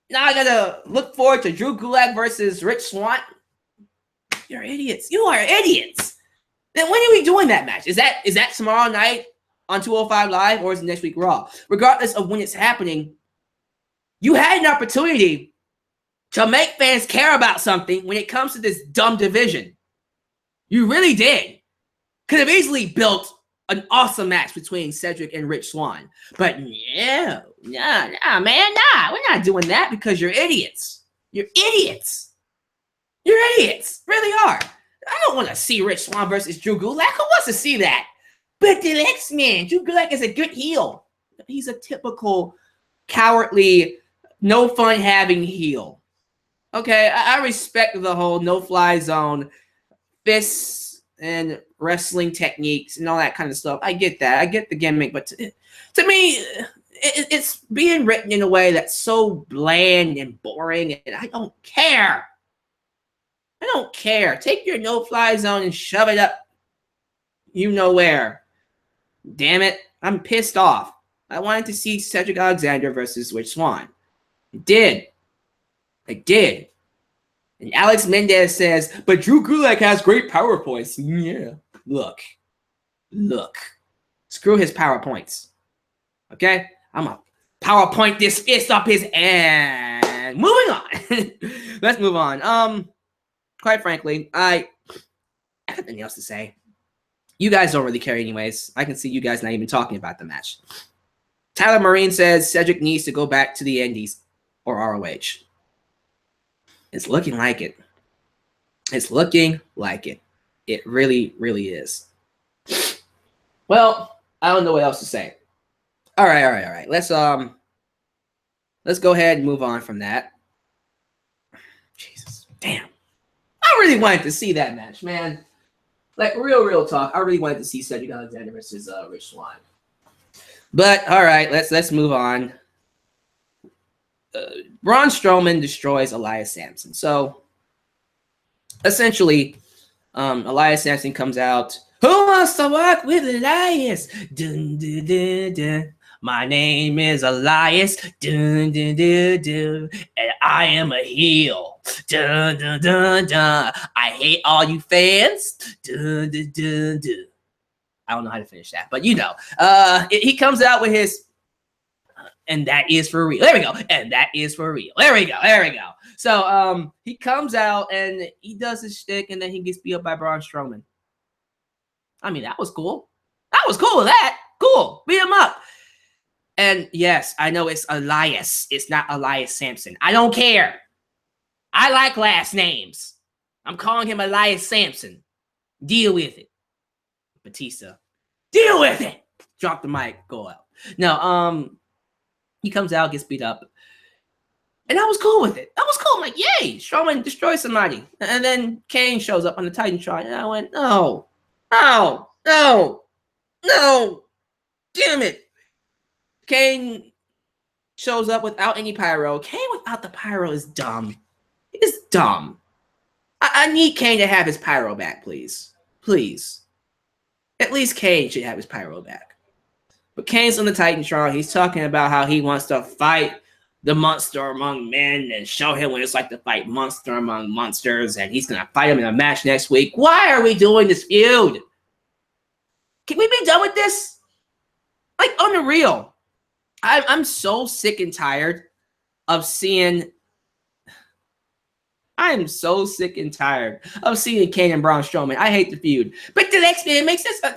Now I gotta look forward to Drew Gulak versus Rich Swann? You're idiots. You are idiots. Then when are we doing that match? Is that tomorrow night on 205 Live, or is it next week Raw? Regardless of when it's happening, you had an opportunity to make fans care about something when it comes to this dumb division. You really did. Could have easily built an awesome match between Cedric and Rich Swann. But no, man, we're not doing that because you're idiots. You're idiots. You're idiots. Really are. I don't want to see Rich Swann versus Drew Gulak. Who wants to see that? But the X-Man, Drew Gulak is a good heel. He's a typical cowardly, no fun having heel. Okay, I respect the whole no-fly zone, fists and wrestling techniques and all that kind of stuff. I get that. I get the gimmick. But to me, it's being written in a way that's so bland and boring, and I don't care. I don't care. Take your no-fly zone and shove it up you know where. Damn it. I'm pissed off. I wanted to see Cedric Alexander versus Rich Swann. I did. And Alex Mendez says, but Drew Gulak has great PowerPoints. Yeah. Look. Screw his PowerPoints. Okay? I'm a PowerPoint this fist up his ass. Moving on. Let's move on. Quite frankly, I have nothing else to say. You guys don't really care anyways. I can see you guys not even talking about the match. Tyler Marine says Cedric needs to go back to the Indies or ROH. It's looking like it. It's looking like it. It really, really is. Well, I don't know what else to say. All right. Let's go ahead and move on from that. Jesus, damn. I really wanted to see that match, man. Like, real talk. I really wanted to see Cedric Alexander versus Rich Swann. But all right, let's move on. Braun Strowman destroys Elias Sampson. So essentially, Elias Sampson comes out. Who wants to walk with Elias? Dun, dun, dun, dun. My name is Elias, dun, dun, dun, dun, and I am a heel. Dun, dun, dun, dun. I hate all you fans. Dun, dun, dun, dun. I don't know how to finish that, but you know. He comes out with his, and that is for real. There we go. And that is for real. There we go. There we go. So he comes out and he does his shtick, and then he gets beat up by Braun Strowman. I mean, that was cool. I was cool with that. Cool. Beat him up. And yes, I know it's Elias. It's not Elias Sampson. I don't care. I like last names. I'm calling him Elias Sampson. Deal with it. Batista. Deal with it. Drop the mic. Go out. No, he comes out, gets beat up. And I was cool with it. I was cool. I'm like, yay, Strowman destroys somebody. And then Kane shows up on the Titantron. And I went, no, no, no, no. Damn it. Kane shows up without any pyro. Kane without the pyro is dumb. It's dumb. I need Kane to have his pyro back, please. Please. At least Kane should have his pyro back. But Kane's on the Titantron. He's talking about how he wants to fight the monster among men and show him what it's like to fight monster among monsters. And he's going to fight him in a match next week. Why are we doing this feud? Can we be done with this? Like, unreal. I'm so sick and tired of seeing... I'm so sick and tired of seeing Kane and Braun Strowman. I hate the feud. But the next man makes this... I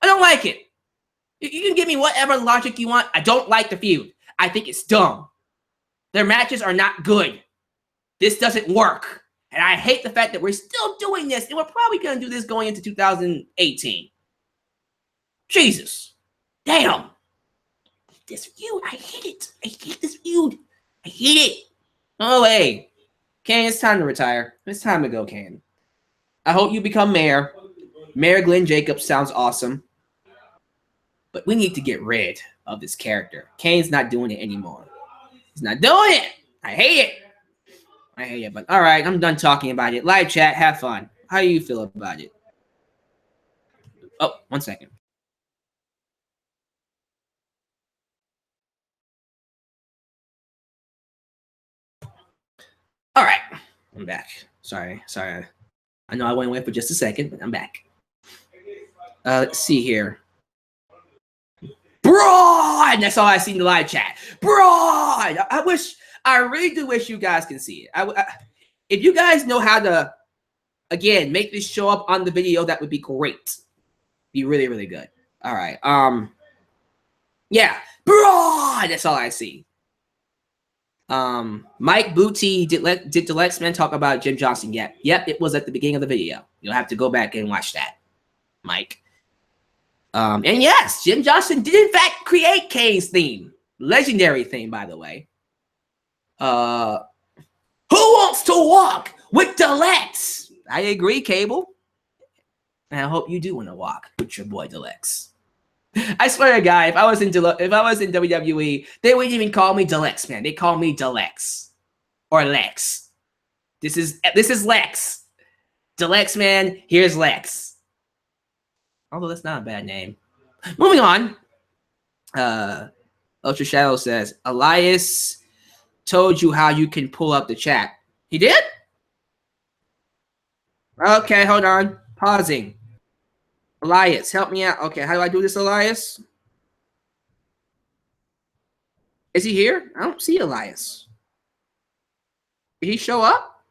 don't like it. You can give me whatever logic you want. I don't like the feud. I think it's dumb. Their matches are not good. This doesn't work. And I hate the fact that we're still doing this. And we're probably going to do this going into 2018. Jesus. Damn. This feud. I hate it. I hate this feud. I hate it. Oh, hey. Kane, it's time to retire. It's time to go, Kane. I hope you become mayor. Mayor Glenn Jacobs sounds awesome. But we need to get rid of this character. Kane's not doing it anymore. He's not doing it. I hate it. I hate it. But all right, I'm done talking about it. Live chat, have fun. How do you feel about it? Oh, 1 second. All right, I'm back. Sorry. I know I went away for just a second, but I'm back. Let's see here. Braun! That's all I see in the live chat. Braun! I really do wish you guys can see it. If you guys know how to, again, make this show up on the video, that would be great. Be really, really good. All right. Yeah. Braun! That's all I see. Mike Booty, did the Lex Men talk about Jim Johnston yet? Yep, it was at the beginning of the video. You'll have to go back and watch that, Mike. And yes, Jim Johnston did in fact create Kane's theme. Legendary theme, by the way. Who wants to walk with the Lex? I agree, Cable. And I hope you do want to walk with your boy Deluxe. I swear to God, if I was in WWE, they wouldn't even call me Deluxe, man. They call me Deluxe or Lex. This is Lex. Deluxe, man. Here's Lex. Although that's not a bad name. Moving on. Ultra Shadow says, Elias told you how you can pull up the chat. He did? Okay, hold on. Pausing. Elias, help me out. Okay, how do I do this, Elias? Is he here? I don't see Elias. Did he show up?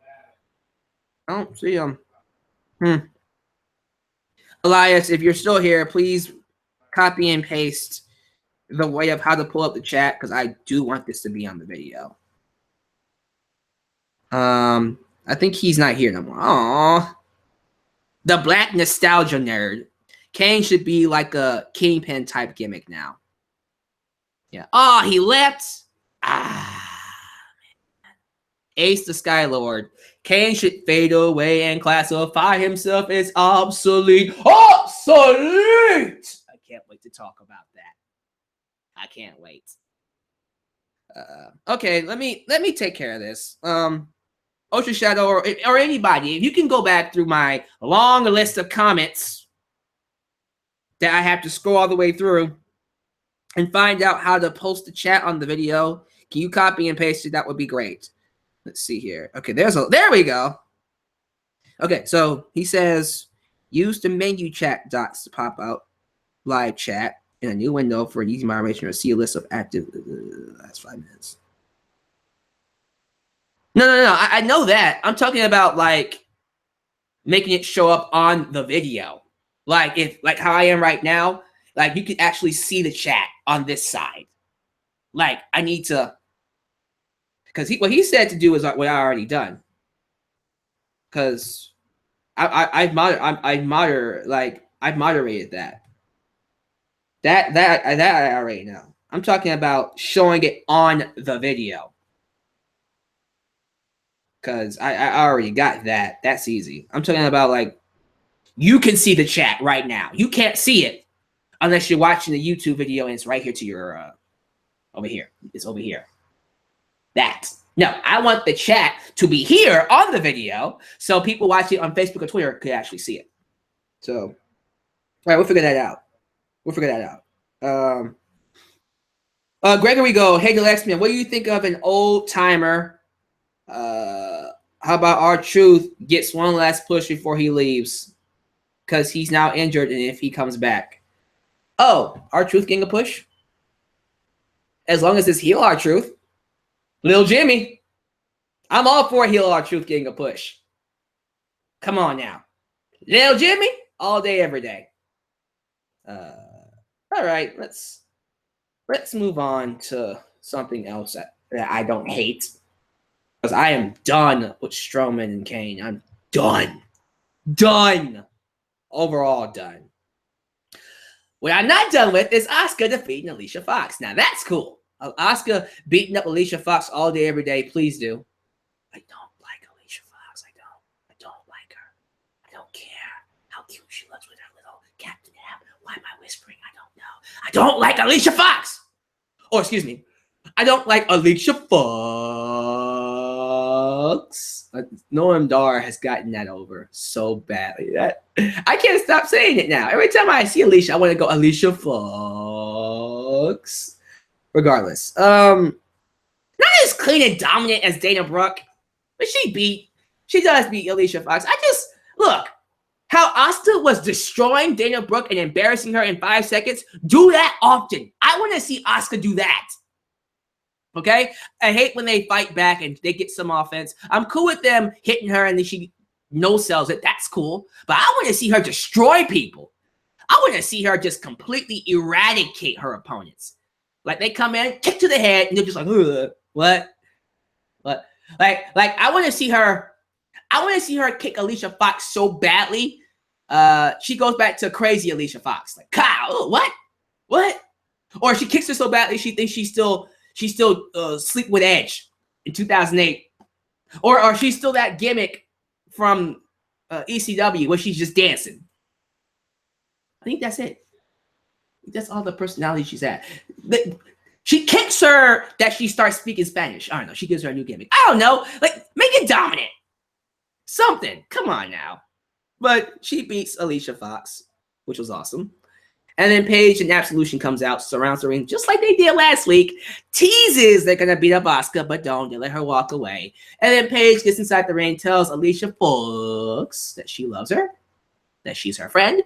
I don't see him. Elias, if you're still here, please copy and paste the way of how to pull up the chat, because I do want this to be on the video. I think he's not here no more. Aww. The Black Nostalgia Nerd. Kane should be like a Kingpin type gimmick now. Yeah. Oh, he left. Ace the Skylord. Kane should fade away and classify himself as obsolete. Obsolete! I can't wait to talk about that. I can't wait. Okay, let me take care of this. Ultra Shadow or anybody, if you can go back through my long list of comments that I have to scroll all the way through and find out how to post the chat on the video. Can you copy and paste it? That would be great. Let's see here. Okay, there we go. Okay, so he says, use the menu chat dots to pop out live chat in a new window for an easy moderation or see a list of active last 5 minutes. No. I know that. I'm talking about like making it show up on the video. Like how I am right now, like you can actually see the chat on this side. Like I need to, because what he said to do is what I already done. Because I've moderated that. That I already know. I'm talking about showing it on the video. Because I already got that. That's easy. I'm talking about like you can see the chat right now. You can't see it unless you're watching the YouTube video and it's right here to your over here. It's over here. That. No, I want the chat to be here on the video so people watching on Facebook or Twitter could actually see it. So, all right, we'll figure that out. Gregory go, hey, Alex, what do you think of an old timer? How about R-Truth gets one last push before he leaves? Because he's now injured and if he comes back. Oh, R-Truth getting a push? As long as it's heel R-Truth. Lil Jimmy. I'm all for heel R-Truth getting a push. Come on now. Lil Jimmy, all day, every day. All right, let's move on to something else that I don't hate. Because I am done with Strowman and Kane. I'm done. Done. Overall done. What I'm not done with is Asuka defeating Alicia Fox. Now that's cool. Asuka beating up Alicia Fox all day, every day. Please do. I don't like Alicia Fox. I don't like her. I don't care how cute she looks with her little Captain hat. Why am I whispering? I don't know. I don't like Alicia Fox. Or excuse me. I don't like Alicia Fox. Noam Dar has gotten that over so badly that I can't stop saying it now. Every time I see Alicia, I want to go Alicia Fox. Regardless, not as clean and dominant as Dana Brooke, but she does beat Alicia Fox. I just look how Asuka was destroying Dana Brooke and embarrassing her in 5 seconds. Do that often. I want to see Asuka do that. Okay, I hate when they fight back and they get some offense. I'm cool with them hitting her and then she no-sells it. That's cool, but I want to see her destroy people. I want to see her just completely eradicate her opponents. Like they come in, kick to the head, and they're just like, what? Like I want to see her. I want to see her kick Alicia Fox so badly. She goes back to crazy Alicia Fox. Like, Kyle, what? Or she kicks her so badly she thinks she's still Sleep with Edge in 2008, or she's still that gimmick from ECW where she's just dancing. I think that's it. That's all the personality she's at. She kicks her that she starts speaking Spanish. I don't know. She gives her a new gimmick. I don't know. Like, make it dominant. Something. Come on now. But she beats Alicia Fox, which was awesome. And then Paige and Absolution comes out, surrounds the ring just like they did last week. Teases they're going to beat up Asuka, but don't. They let her walk away. And then Paige gets inside the ring, tells Alicia Fox that she loves her, that she's her friend.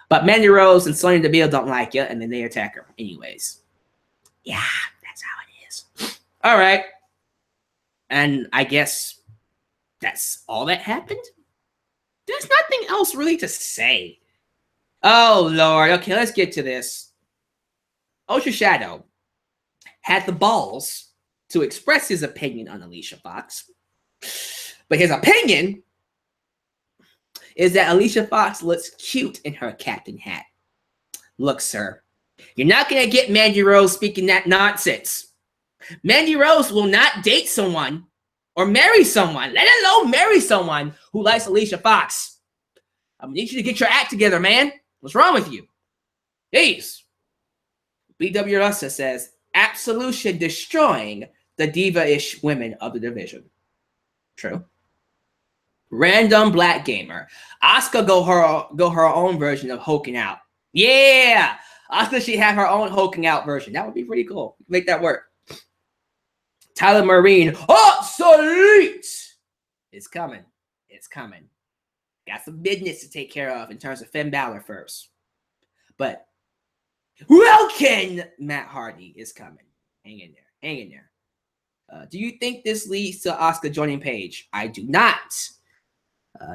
But Mandy Rose and Sonya Deville don't like you, and then they attack her anyways. Yeah, that's how it is. All right. And I guess that's all that happened? There's nothing else really to say. Oh, Lord. Okay, let's get to this. Ultra Shadow had the balls to express his opinion on Alicia Fox. But his opinion is that Alicia Fox looks cute in her captain hat. Look, sir, you're not going to get Mandy Rose speaking that nonsense. Mandy Rose will not date someone or marry someone, let alone marry someone who likes Alicia Fox. I need you to get your act together, man. What's wrong with you? Jeez. BW Russa says, Absolution destroying the diva-ish women of the division. True. Random Black Gamer. Asuka go her own version of hulking out. Yeah. Asuka should have her own hulking out version. That would be pretty cool. Make that work. Tyler Marine, obsolete! It's coming. It's coming. Got some business to take care of in terms of Finn Balor first. But Woken Matt Hardy is coming. Hang in there. Hang in there. Do you think this leads to Asuka joining Paige? I do not.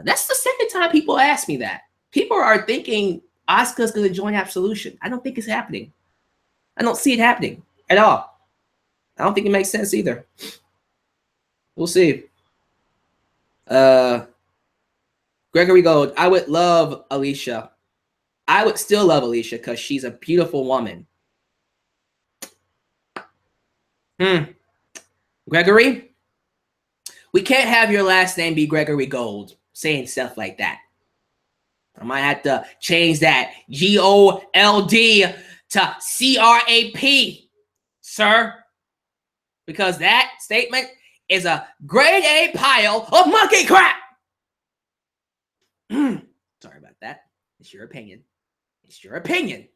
That's the second time people ask me that. People are thinking Asuka's going to join Absolution. I don't think it's happening. I don't see it happening at all. I don't think it makes sense either. We'll see. Gregory Gold, I would love Alicia. I would still love Alicia because she's a beautiful woman. Gregory, we can't have your last name be Gregory Gold saying stuff like that. I might have to change that G-O-L-D to C-R-A-P, sir. Because that statement is a grade A pile of monkey crap. Sorry about that. It's your opinion. It's your opinion.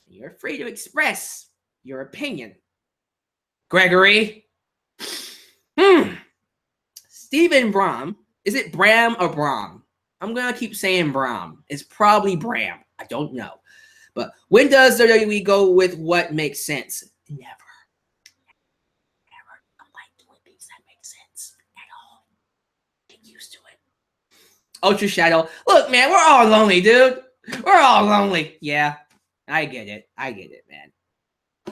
You're free to express your opinion. Gregory. Stephen Braun. Is it Bram or Braun? I'm going to keep saying Braun. It's probably Bram. I don't know. But when does WWE go with what makes sense? Never. Never. I like doing things that make sense at all. Get used to it. Ultra Shadow. Look, man, we're all lonely, dude. We're all lonely. Yeah, I get it. I get it, man.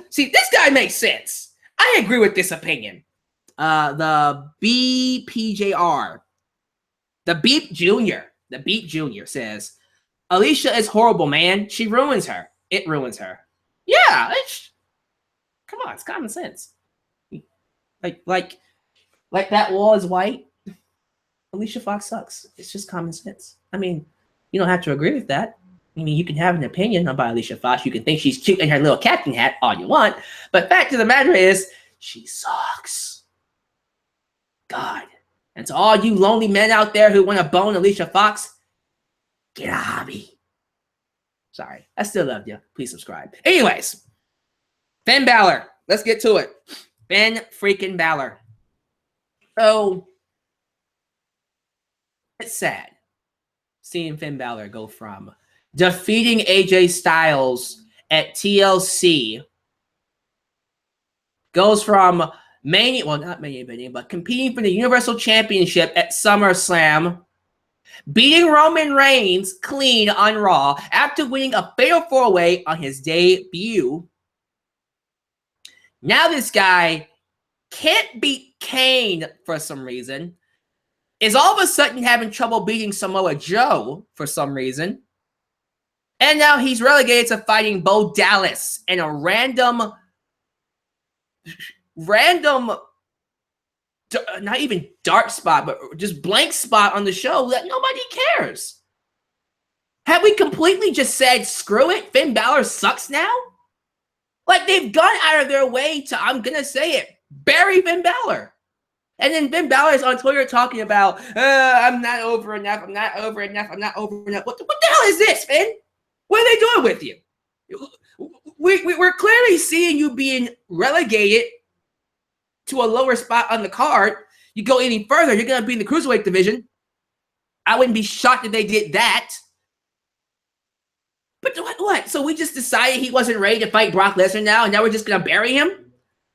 See, this guy makes sense. I agree with this opinion. The BPJR, the Beep Jr. says, Alicia is horrible, man. She ruins her. It ruins her. Yeah, come on, it's common sense. Like that wall is white. Alicia Fox sucks. It's just common sense. I mean, you don't have to agree with that. I mean, you can have an opinion about Alicia Fox. You can think she's cute in her little captain hat all you want. But fact of the matter is, she sucks. God. And to all you lonely men out there who want to bone Alicia Fox, get a hobby. Sorry. I still love you. Please subscribe. Anyways, Finn Balor. Let's get to it. Finn freaking Balor. So, it's sad seeing Finn Balor go from defeating AJ Styles at TLC, goes from but competing for the Universal Championship at SummerSlam, beating Roman Reigns clean on Raw after winning a fatal 4-way on his debut. Now this guy can't beat Kane for some reason, is all of a sudden having trouble beating Samoa Joe for some reason, and now he's relegated to fighting Bo Dallas in a random, not even dark spot, but just blank spot on the show that nobody cares. Have we completely just said, screw it, Finn Balor sucks now? Like, they've gone out of their way to, I'm going to say it, bury Finn Balor. And then Finn Balor is on Twitter talking about, I'm not over enough, I'm not over enough, I'm not over enough. What the hell is this, Finn? What are they doing with you? We're clearly seeing you being relegated to a lower spot on the card. You go any further, you're going to be in the Cruiserweight division. I wouldn't be shocked if they did that. But what? So we just decided he wasn't ready to fight Brock Lesnar now, and now we're just going to bury him?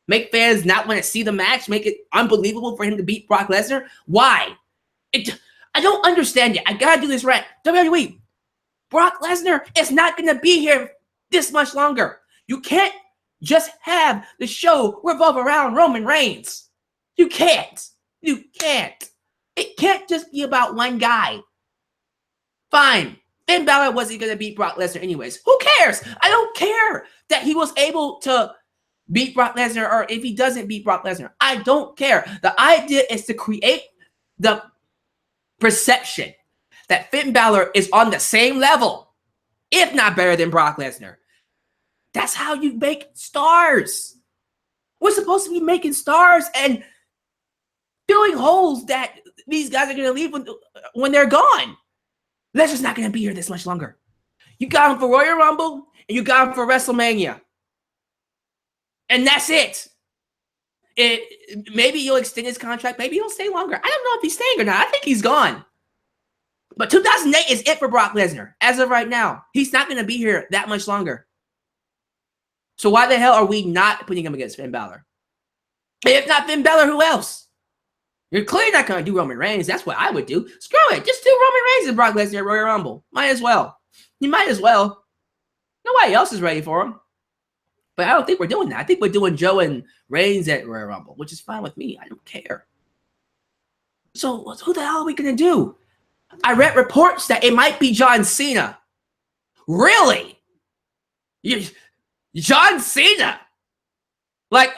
Make fans not want to see the match? Make it unbelievable for him to beat Brock Lesnar? Why? I don't understand it. I got to do this right. WWE, Brock Lesnar is not going to be here this much longer. You can't just have the show revolve around Roman Reigns. You can't. You can't. It can't just be about one guy. Fine. Finn Balor wasn't going to beat Brock Lesnar anyways. Who cares? I don't care that he was able to beat Brock Lesnar or if he doesn't beat Brock Lesnar. I don't care. The idea is to create the perception that Finn Balor is on the same level, if not better than Brock Lesnar. That's how you make stars. We're supposed to be making stars and filling holes that these guys are going to leave when they're gone. Lesnar's not going to be here this much longer. You got him for Royal Rumble, and you got him for WrestleMania. And that's it. Maybe you'll extend his contract. Maybe he'll stay longer. I don't know if he's staying or not. I think he's gone. But 2008 is it for Brock Lesnar. As of right now, he's not going to be here that much longer. So why the hell are we not putting him against Finn Balor? If not Finn Balor, who else? You're clearly not going to do Roman Reigns. That's what I would do. Screw it. Just do Roman Reigns and Brock Lesnar at Royal Rumble. Might as well. You might as well. Nobody else is ready for him. But I don't think we're doing that. I think we're doing Joe and Reigns at Royal Rumble, which is fine with me. I don't care. So who the hell are we going to do? I read reports that it might be John Cena. Really? John Cena? Like,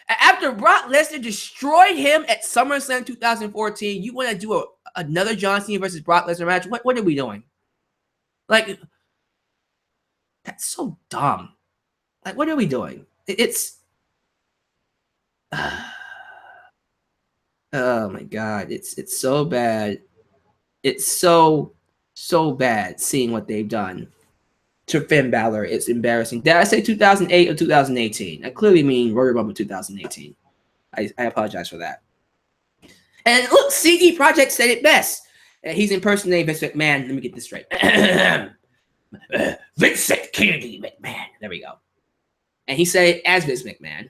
after Brock Lesnar destroyed him at SummerSlam 2014, you want to do another John Cena versus Brock Lesnar match? What are we doing? Like, that's so dumb. Like, what are we doing? It's... oh my God. It's so bad. It's so bad seeing what they've done to Finn Balor. It's embarrassing. Did I say 2008 or 2018? I clearly mean Royal Rumble 2018. I apologize for that. And look, CD Projekt said it best. He's impersonating Vince McMahon. Let me get this straight. Vincent Kennedy McMahon. There we go. And he said it as Vince McMahon.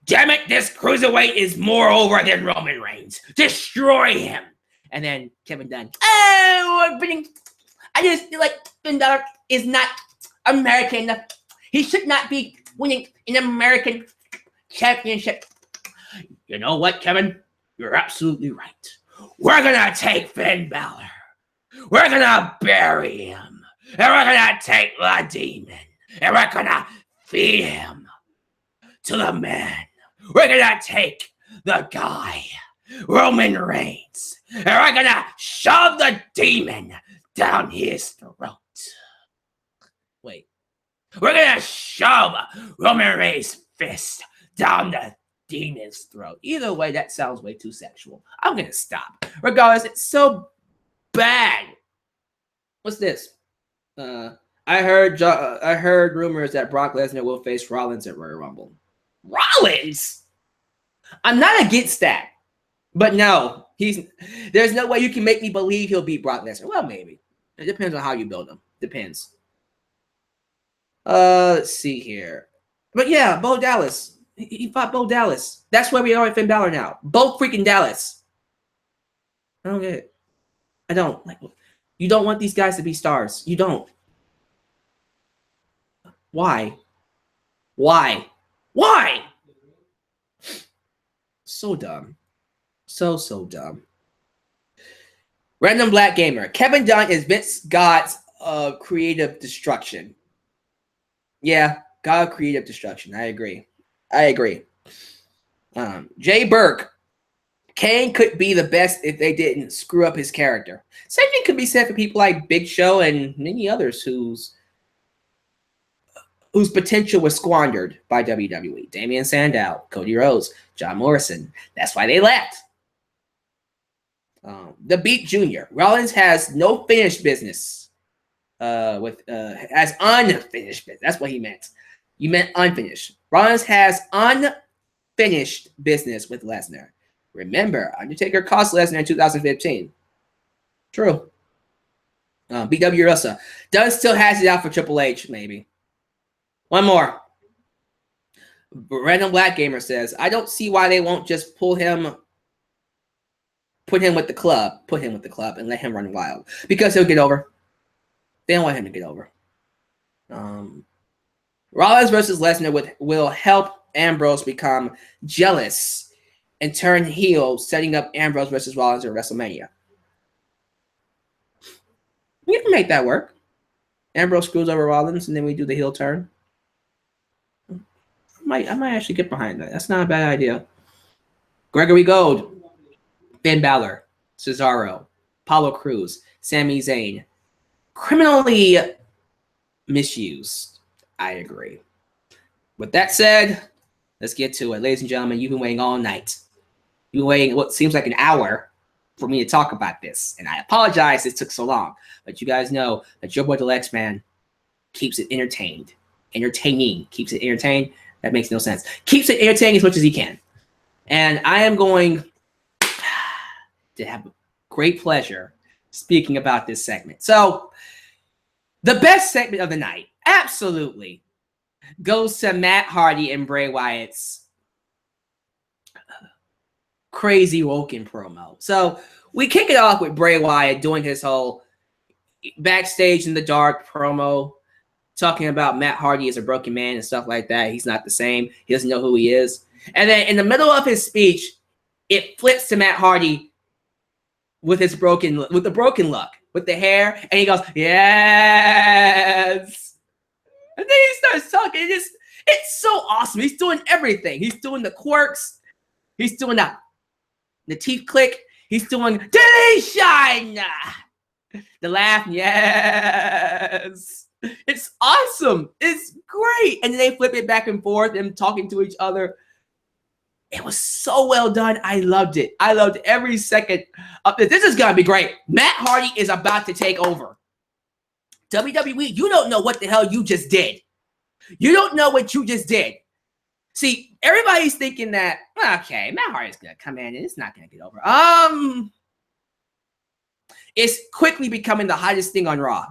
Damn it, this Cruiserweight is more over than Roman Reigns. Destroy him. And then Kevin Dunn. Oh, I just feel like Finn Balor is not American enough. He should not be winning an American championship. You know what, Kevin? You're absolutely right. We're going to take Finn Balor. We're going to bury him. And we're going to take the demon. And we're going to feed him to the man. We're going to take the guy, Roman Reigns, and we're going to shove the demon down his throat. Wait. We're going to shove Roman Reigns' fist down the demon's throat. Either way, that sounds way too sexual. I'm going to stop. Regardless, it's so bad. What's this? I heard rumors that Brock Lesnar will face Rollins at Royal Rumble. Rollins? I'm not against that. But no, there's no way you can make me believe he'll beat Brock Lesnar. Well, maybe. It depends on how you build him. Depends. Let's see here. But yeah, Bo Dallas. He fought Bo Dallas. That's where we are at Finn Balor now. Bo freaking Dallas. I don't get it. I don't. Like, you don't want these guys to be stars. You don't. Why? Why? Why? So dumb. So dumb. Random Black Gamer. Kevin Dunn is Vince God's creative destruction. Yeah, God creative destruction. I agree. Jay Burke. Kane could be the best if they didn't screw up his character. Same thing could be said for people like Big Show and many others whose potential was squandered by WWE. Damian Sandow, Cody Rhodes, John Morrison. That's why they left. The Beat Jr. Rollins has no finished business. Has unfinished business. That's what he meant. You meant unfinished. Rollins has unfinished business with Lesnar. Remember, Undertaker cost Lesnar in 2015. True. BW Russa. Dunn still has it out for Triple H, maybe. One more. Random Black Gamer says, I don't see why they won't just put him with the club, and let him run wild. Because he'll get over. They don't want him to get over. Rollins versus Lesnar will help Ambrose become jealous and turn heel, setting up Ambrose versus Rollins at WrestleMania. We can make that work. Ambrose screws over Rollins, and then we do the heel turn. I might actually get behind that. That's not a bad idea. Gregory Gold, Finn Balor, Cesaro, Apollo Crews, Sami Zayn. Criminally misused. I agree. With that said, let's get to it. Ladies and gentlemen, you've been waiting all night. You've been waiting what seems like an hour for me to talk about this. And I apologize it took so long. But you guys know that your boy, the Lex Man, keeps it entertaining. Keeps it entertained. That makes no sense. Keeps it entertaining as much as he can. And I am going to have great pleasure speaking about this segment. So, the best segment of the night, absolutely, goes to Matt Hardy and Bray Wyatt's crazy Woken promo. So, we kick it off with Bray Wyatt doing his whole backstage in the dark promo, talking about Matt Hardy as a broken man and stuff like that. He's not the same. He doesn't know who he is. And then in the middle of his speech, it flips to Matt Hardy with the broken look, with the hair, and he goes, yes. And then he starts talking. It's so awesome. He's doing everything. He's doing the quirks. He's doing the teeth click. He's doing deletion. The laugh, yes. It's awesome. It's great. And then they flip it back and forth, them talking to each other. It was so well done. I loved it. I loved every second of this. This is going to be great. Matt Hardy is about to take over. WWE, you don't know what the hell you just did. You don't know what you just did. See, everybody's thinking that, okay, Matt Hardy's going to come in and it's not going to get over. It's quickly becoming the hottest thing on Raw.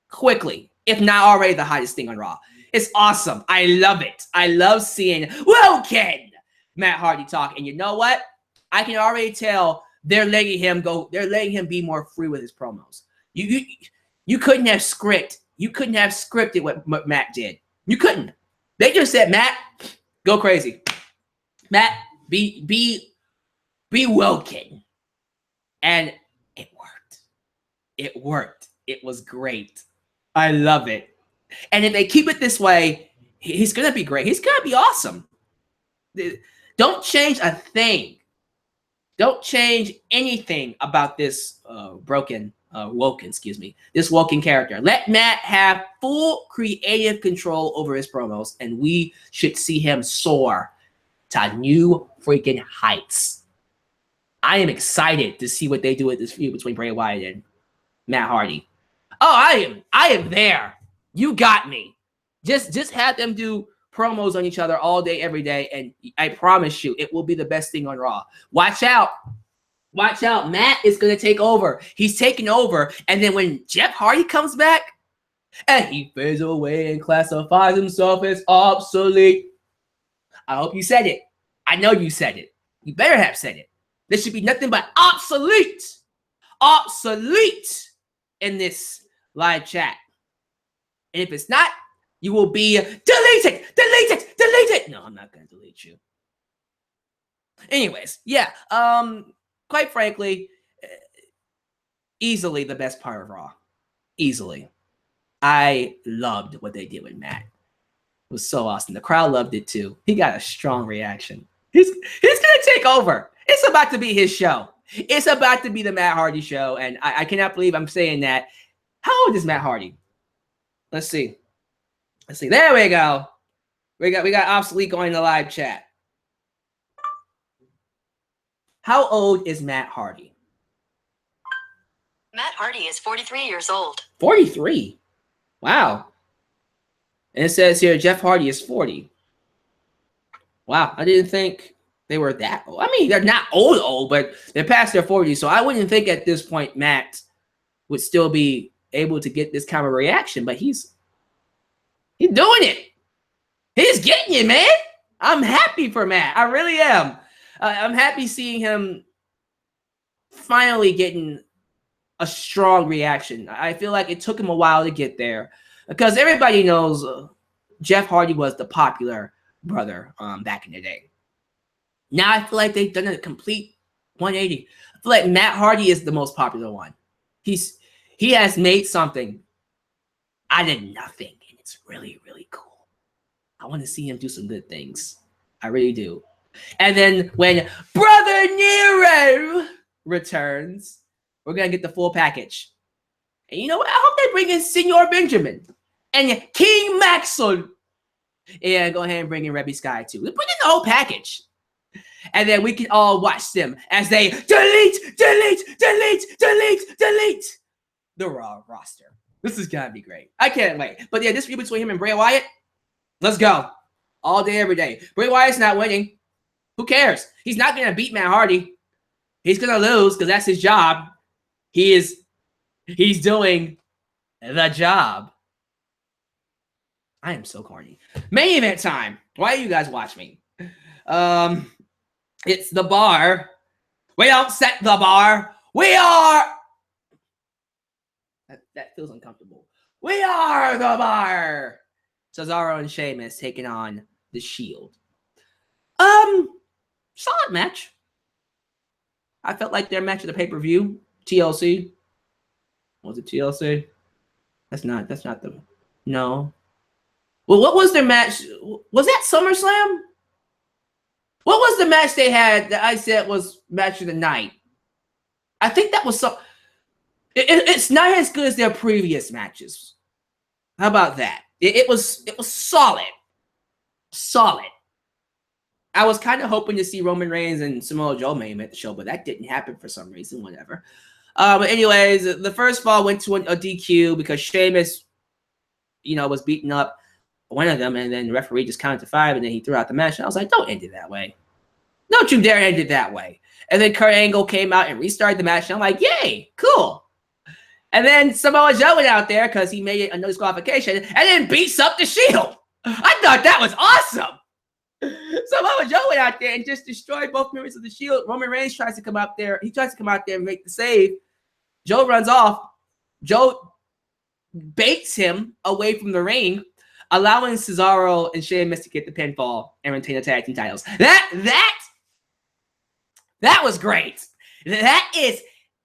Quickly. If not already the hottest thing on Raw. It's awesome. I love it. I love seeing Woken Matt Hardy talk. And you know what? I can already tell they're letting him go. They're letting him be more free with his promos. You couldn't have scripted what Matt did. You couldn't. They just said, Matt, go crazy. Matt, be woken. And it worked. It worked. It was great. I love it. And if they keep it this way, he's going to be great. He's going to be awesome. Don't change a thing. Don't change anything about this Woken, this Woken character. Let Matt have full creative control over his promos, and we should see him soar to new freaking heights. I am excited to see what they do with this feud between Bray Wyatt and Matt Hardy. Oh, I am there. You got me. Just have them do promos on each other all day, every day, and I promise you, it will be the best thing on Raw. Watch out. Watch out. Matt is going to take over. He's taking over, and then when Jeff Hardy comes back, and he fades away and classifies himself as obsolete. I hope you said it. I know you said it. You better have said it. There should be nothing but obsolete. Obsolete in this live chat. And if it's not, you will be deleted. No, I'm not going to delete you. Anyways, yeah. Quite frankly, easily the best part of Raw. Easily. I loved what they did with Matt. It was so awesome. The crowd loved it too. He got a strong reaction. He's going to take over. It's about to be his show. It's about to be the Matt Hardy show, and I cannot believe I'm saying that. How old is Matt Hardy? Let's see. There we go. We got obsolete going in the live chat. How old is Matt Hardy? Matt Hardy is 43 years old. 43? Wow. And it says here Jeff Hardy is 40. Wow, I didn't think they were that old. I mean, they're not old, but they're past their 40s. So I wouldn't think at this point Matt would still be able to get this kind of reaction, but he's doing it. He's getting it, man. I'm happy for Matt. I really am. I'm happy seeing him finally getting a strong reaction. I feel like it took him a while to get there because everybody knows Jeff Hardy was the popular brother back in the day. Now I feel like they've done a complete 180. I feel like Matt Hardy is the most popular one. He has made something out of nothing, and it's really, really cool. I want to see him do some good things. I really do. And then when Brother Nero returns, we're going to get the full package. And you know what? I hope they bring in Senor Benjamin and King Maxwell. Yeah, go ahead and bring in Rebby Sky too. Bring in the whole package. And then we can all watch them as they delete the Raw roster. This is gonna be great. I can't wait. But yeah, this feud between him and Bray Wyatt, let's go. All day, every day. Bray Wyatt's not winning. Who cares? He's not gonna beat Matt Hardy. He's gonna lose because that's his job. He's doing the job. I am so corny. Main event time. Why do you guys watch me? It's the bar. We don't set the bar. We are. That feels uncomfortable. We are the bar. Cesaro and Sheamus taking on the Shield. Solid match. I felt like their match at the pay-per-view. TLC. Was it TLC? That's not the. No. Well, what was their match? Was that SummerSlam? What was the match they had that I said was match of the night? I think that was some. It's not as good as their previous matches. How about that? It was solid. Solid. I was kind of hoping to see Roman Reigns and Samoa Joe main event the show, but that didn't happen for some reason. Whatever. But anyways, the first fall went to a DQ because Sheamus, was beating up one of them, and then the referee just counted to 5, and then he threw out the match. And I was like, don't end it that way. Don't you dare end it that way. And then Kurt Angle came out and restarted the match, and I'm like, yay, cool. And then Samoa Joe went out there because he made it a no disqualification, and then beats up the Shield. I thought that was awesome. Samoa Joe went out there and just destroyed both members of the Shield. Roman Reigns tries to come out there. He tries to come out there and make the save. Joe runs off. Joe baits him away from the ring, allowing Cesaro and Sheamus to get the pinfall and retain the tag team titles. That was great. That is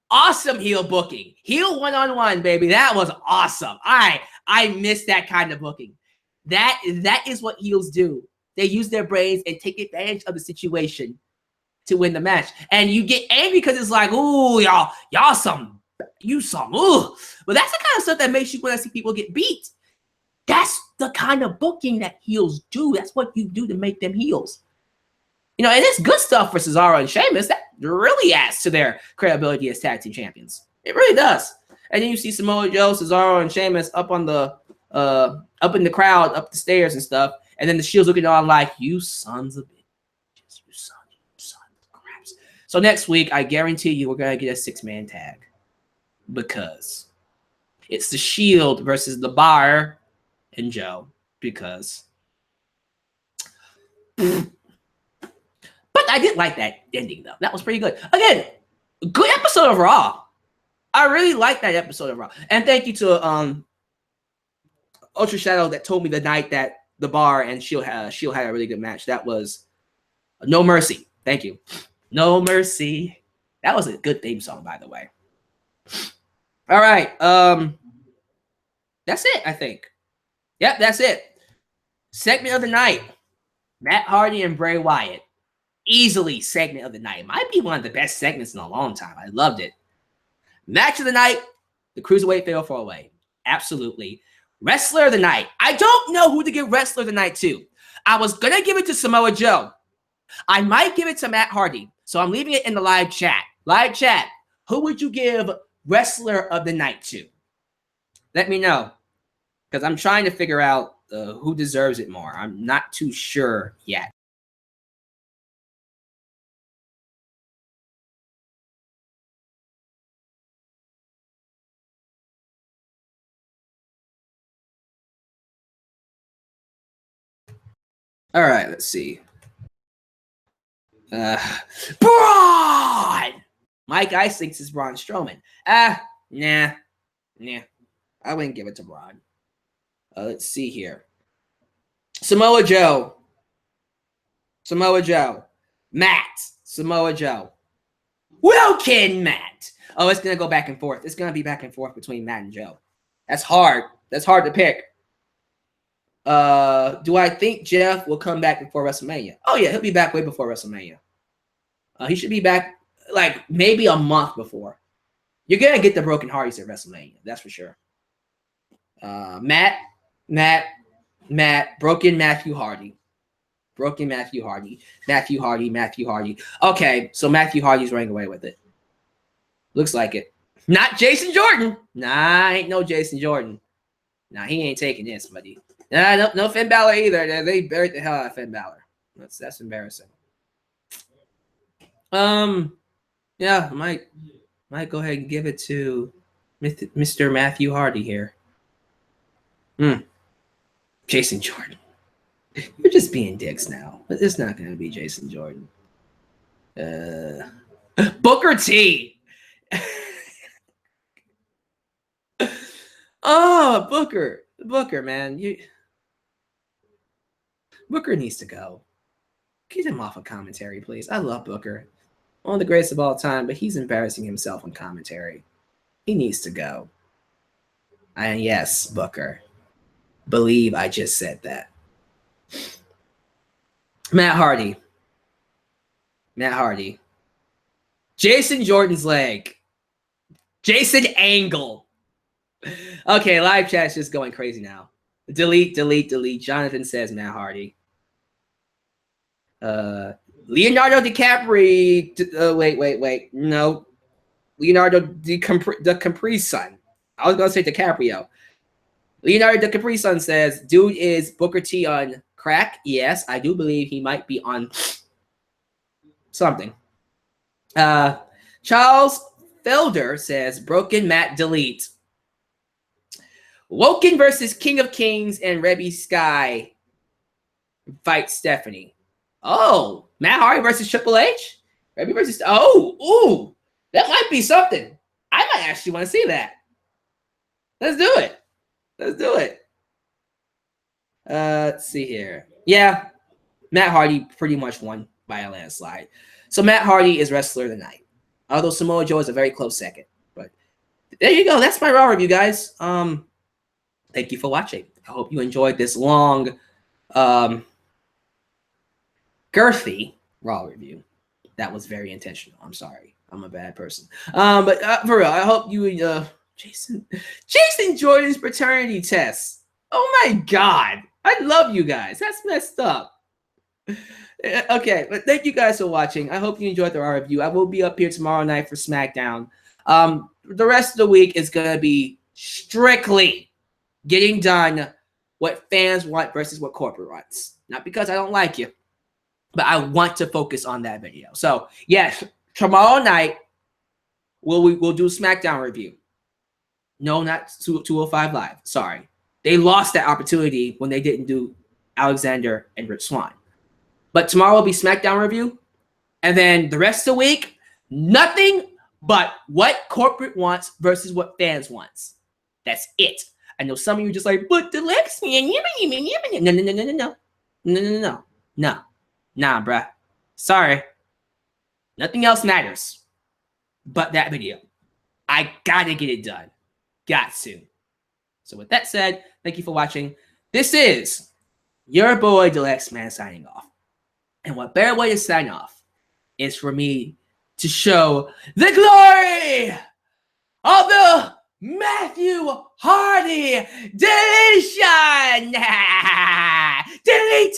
awesome heel booking. Heel one-on-one, baby. That was awesome. I miss that kind of booking. That is what heels do. They use their brains and take advantage of the situation to win the match. And you get angry because it's like, ooh, y'all ooh. But that's the kind of stuff that makes you want to see people get beat. That's the kind of booking that heels do. That's what you do to make them heels. And it's good stuff for Cesaro and Sheamus. That really adds to their credibility as tag team champions. It really does. And then you see Samoa Joe, Cesaro, and Sheamus up in the crowd, up the stairs and stuff. And then the Shield's looking on like, you sons of bitches, you sons of craps. So next week, I guarantee you we're going to get a 6-man tag. Because it's the Shield versus the Bar and Joe. Because. But I did like that ending, though. That was pretty good. Again, good episode of Raw. I really liked that episode of Raw. And thank you to Ultra Shadow that told me the night that the Bar and Shield had a really good match. That was No Mercy. Thank you. No Mercy. That was a good theme song, by the way. All right. That's it, I think. Yep, that's it. Segment of the night. Matt Hardy and Bray Wyatt. Easily segment of the night. Might be one of the best segments in a long time. I loved it. Match of the night. The Cruiserweight Fatal 4-Way. Absolutely. Wrestler of the night. I don't know who to give Wrestler of the night to. I was going to give it to Samoa Joe. I might give it to Matt Hardy. So I'm leaving it in the live chat. Live chat. Who would you give Wrestler of the night to? Let me know. Because I'm trying to figure out who deserves it more. I'm not too sure yet. All right, let's see. Braun! Mike Ice thinks it's Braun Strowman. Nah. I wouldn't give it to Braun. Let's see here. Samoa Joe. Matt. Samoa Joe. Woken Matt. Oh, it's going to go back and forth. It's going to be back and forth between Matt and Joe. That's hard. That's hard to pick. Do I think Jeff will come back before WrestleMania? Oh, yeah, he'll be back way before WrestleMania. He should be back like maybe a month before. You're going to get the Broken Hardys at WrestleMania. That's for sure. Matt, Broken Matthew Hardy. Broken Matthew Hardy. Matthew Hardy. Okay, so Matthew Hardy's running away with it. Looks like it. Not Jason Jordan. Nah, ain't no Jason Jordan. Nah, he ain't taking this, buddy. Nah, no Finn Balor either. They buried the hell out of Finn Balor. That's embarrassing. Yeah, might go ahead and give it to Mr. Matthew Hardy here. Jason Jordan. You're just being dicks now. But it's not going to be Jason Jordan. Booker T. Oh, Booker, man. Booker needs to go. Get him off of commentary, please. I love Booker. One of the greatest of all time, but he's embarrassing himself on commentary. He needs to go. And yes, Booker. Believe I just said that. Matt Hardy. Jason Jordan's leg. Jason Angle. Okay, live chat's just going crazy now. Delete. Jonathan says Matt Hardy. Leonardo DiCaprio. Wait. No. Leonardo the Capri Sun. I was going to say DiCaprio. Leonardo the Capri Sun says, dude, is Booker T on crack? Yes, I do believe he might be on something. Charles Felder says, Broken Matt delete. Woken versus King of Kings and Rebby Sky fight Stephanie. Oh, Matt Hardy versus Triple H? Rebby versus... ooh, that might be something. I might actually want to see that. Let's do it. Let's see here. Yeah, Matt Hardy pretty much won by a landslide. So Matt Hardy is Wrestler of the Night. Although Samoa Joe is a very close second. But there you go. That's my Raw review, guys. Thank you for watching. I hope you enjoyed this long, girthy Raw review. That was very intentional. I'm sorry. I'm a bad person. But for real, I hope you Jason Jordan's paternity test. Oh my God. I love you guys. That's messed up. Okay, but thank you guys for watching. I hope you enjoyed the Raw review. I will be up here tomorrow night for SmackDown. The rest of the week is going to be strictly getting done what fans want versus what corporate wants. Not because I don't like you, but I want to focus on that video. So, yes, tomorrow night, we'll do SmackDown review. No, not 205 Live. Sorry. They lost that opportunity when they didn't do Alexander and Rich Swann. But tomorrow will be SmackDown review. And then the rest of the week, nothing but what corporate wants versus what fans wants. That's it. I know some of you are just like, but the Lex, no. Nah, bruh. Sorry. Nothing else matters but that video. I gotta get it done. Got to. So with that said, thank you for watching. This is your boy, Deluxe Man, signing off. And what better way to sign off is for me to show the glory of the Matthew Hardy deletion. Delete.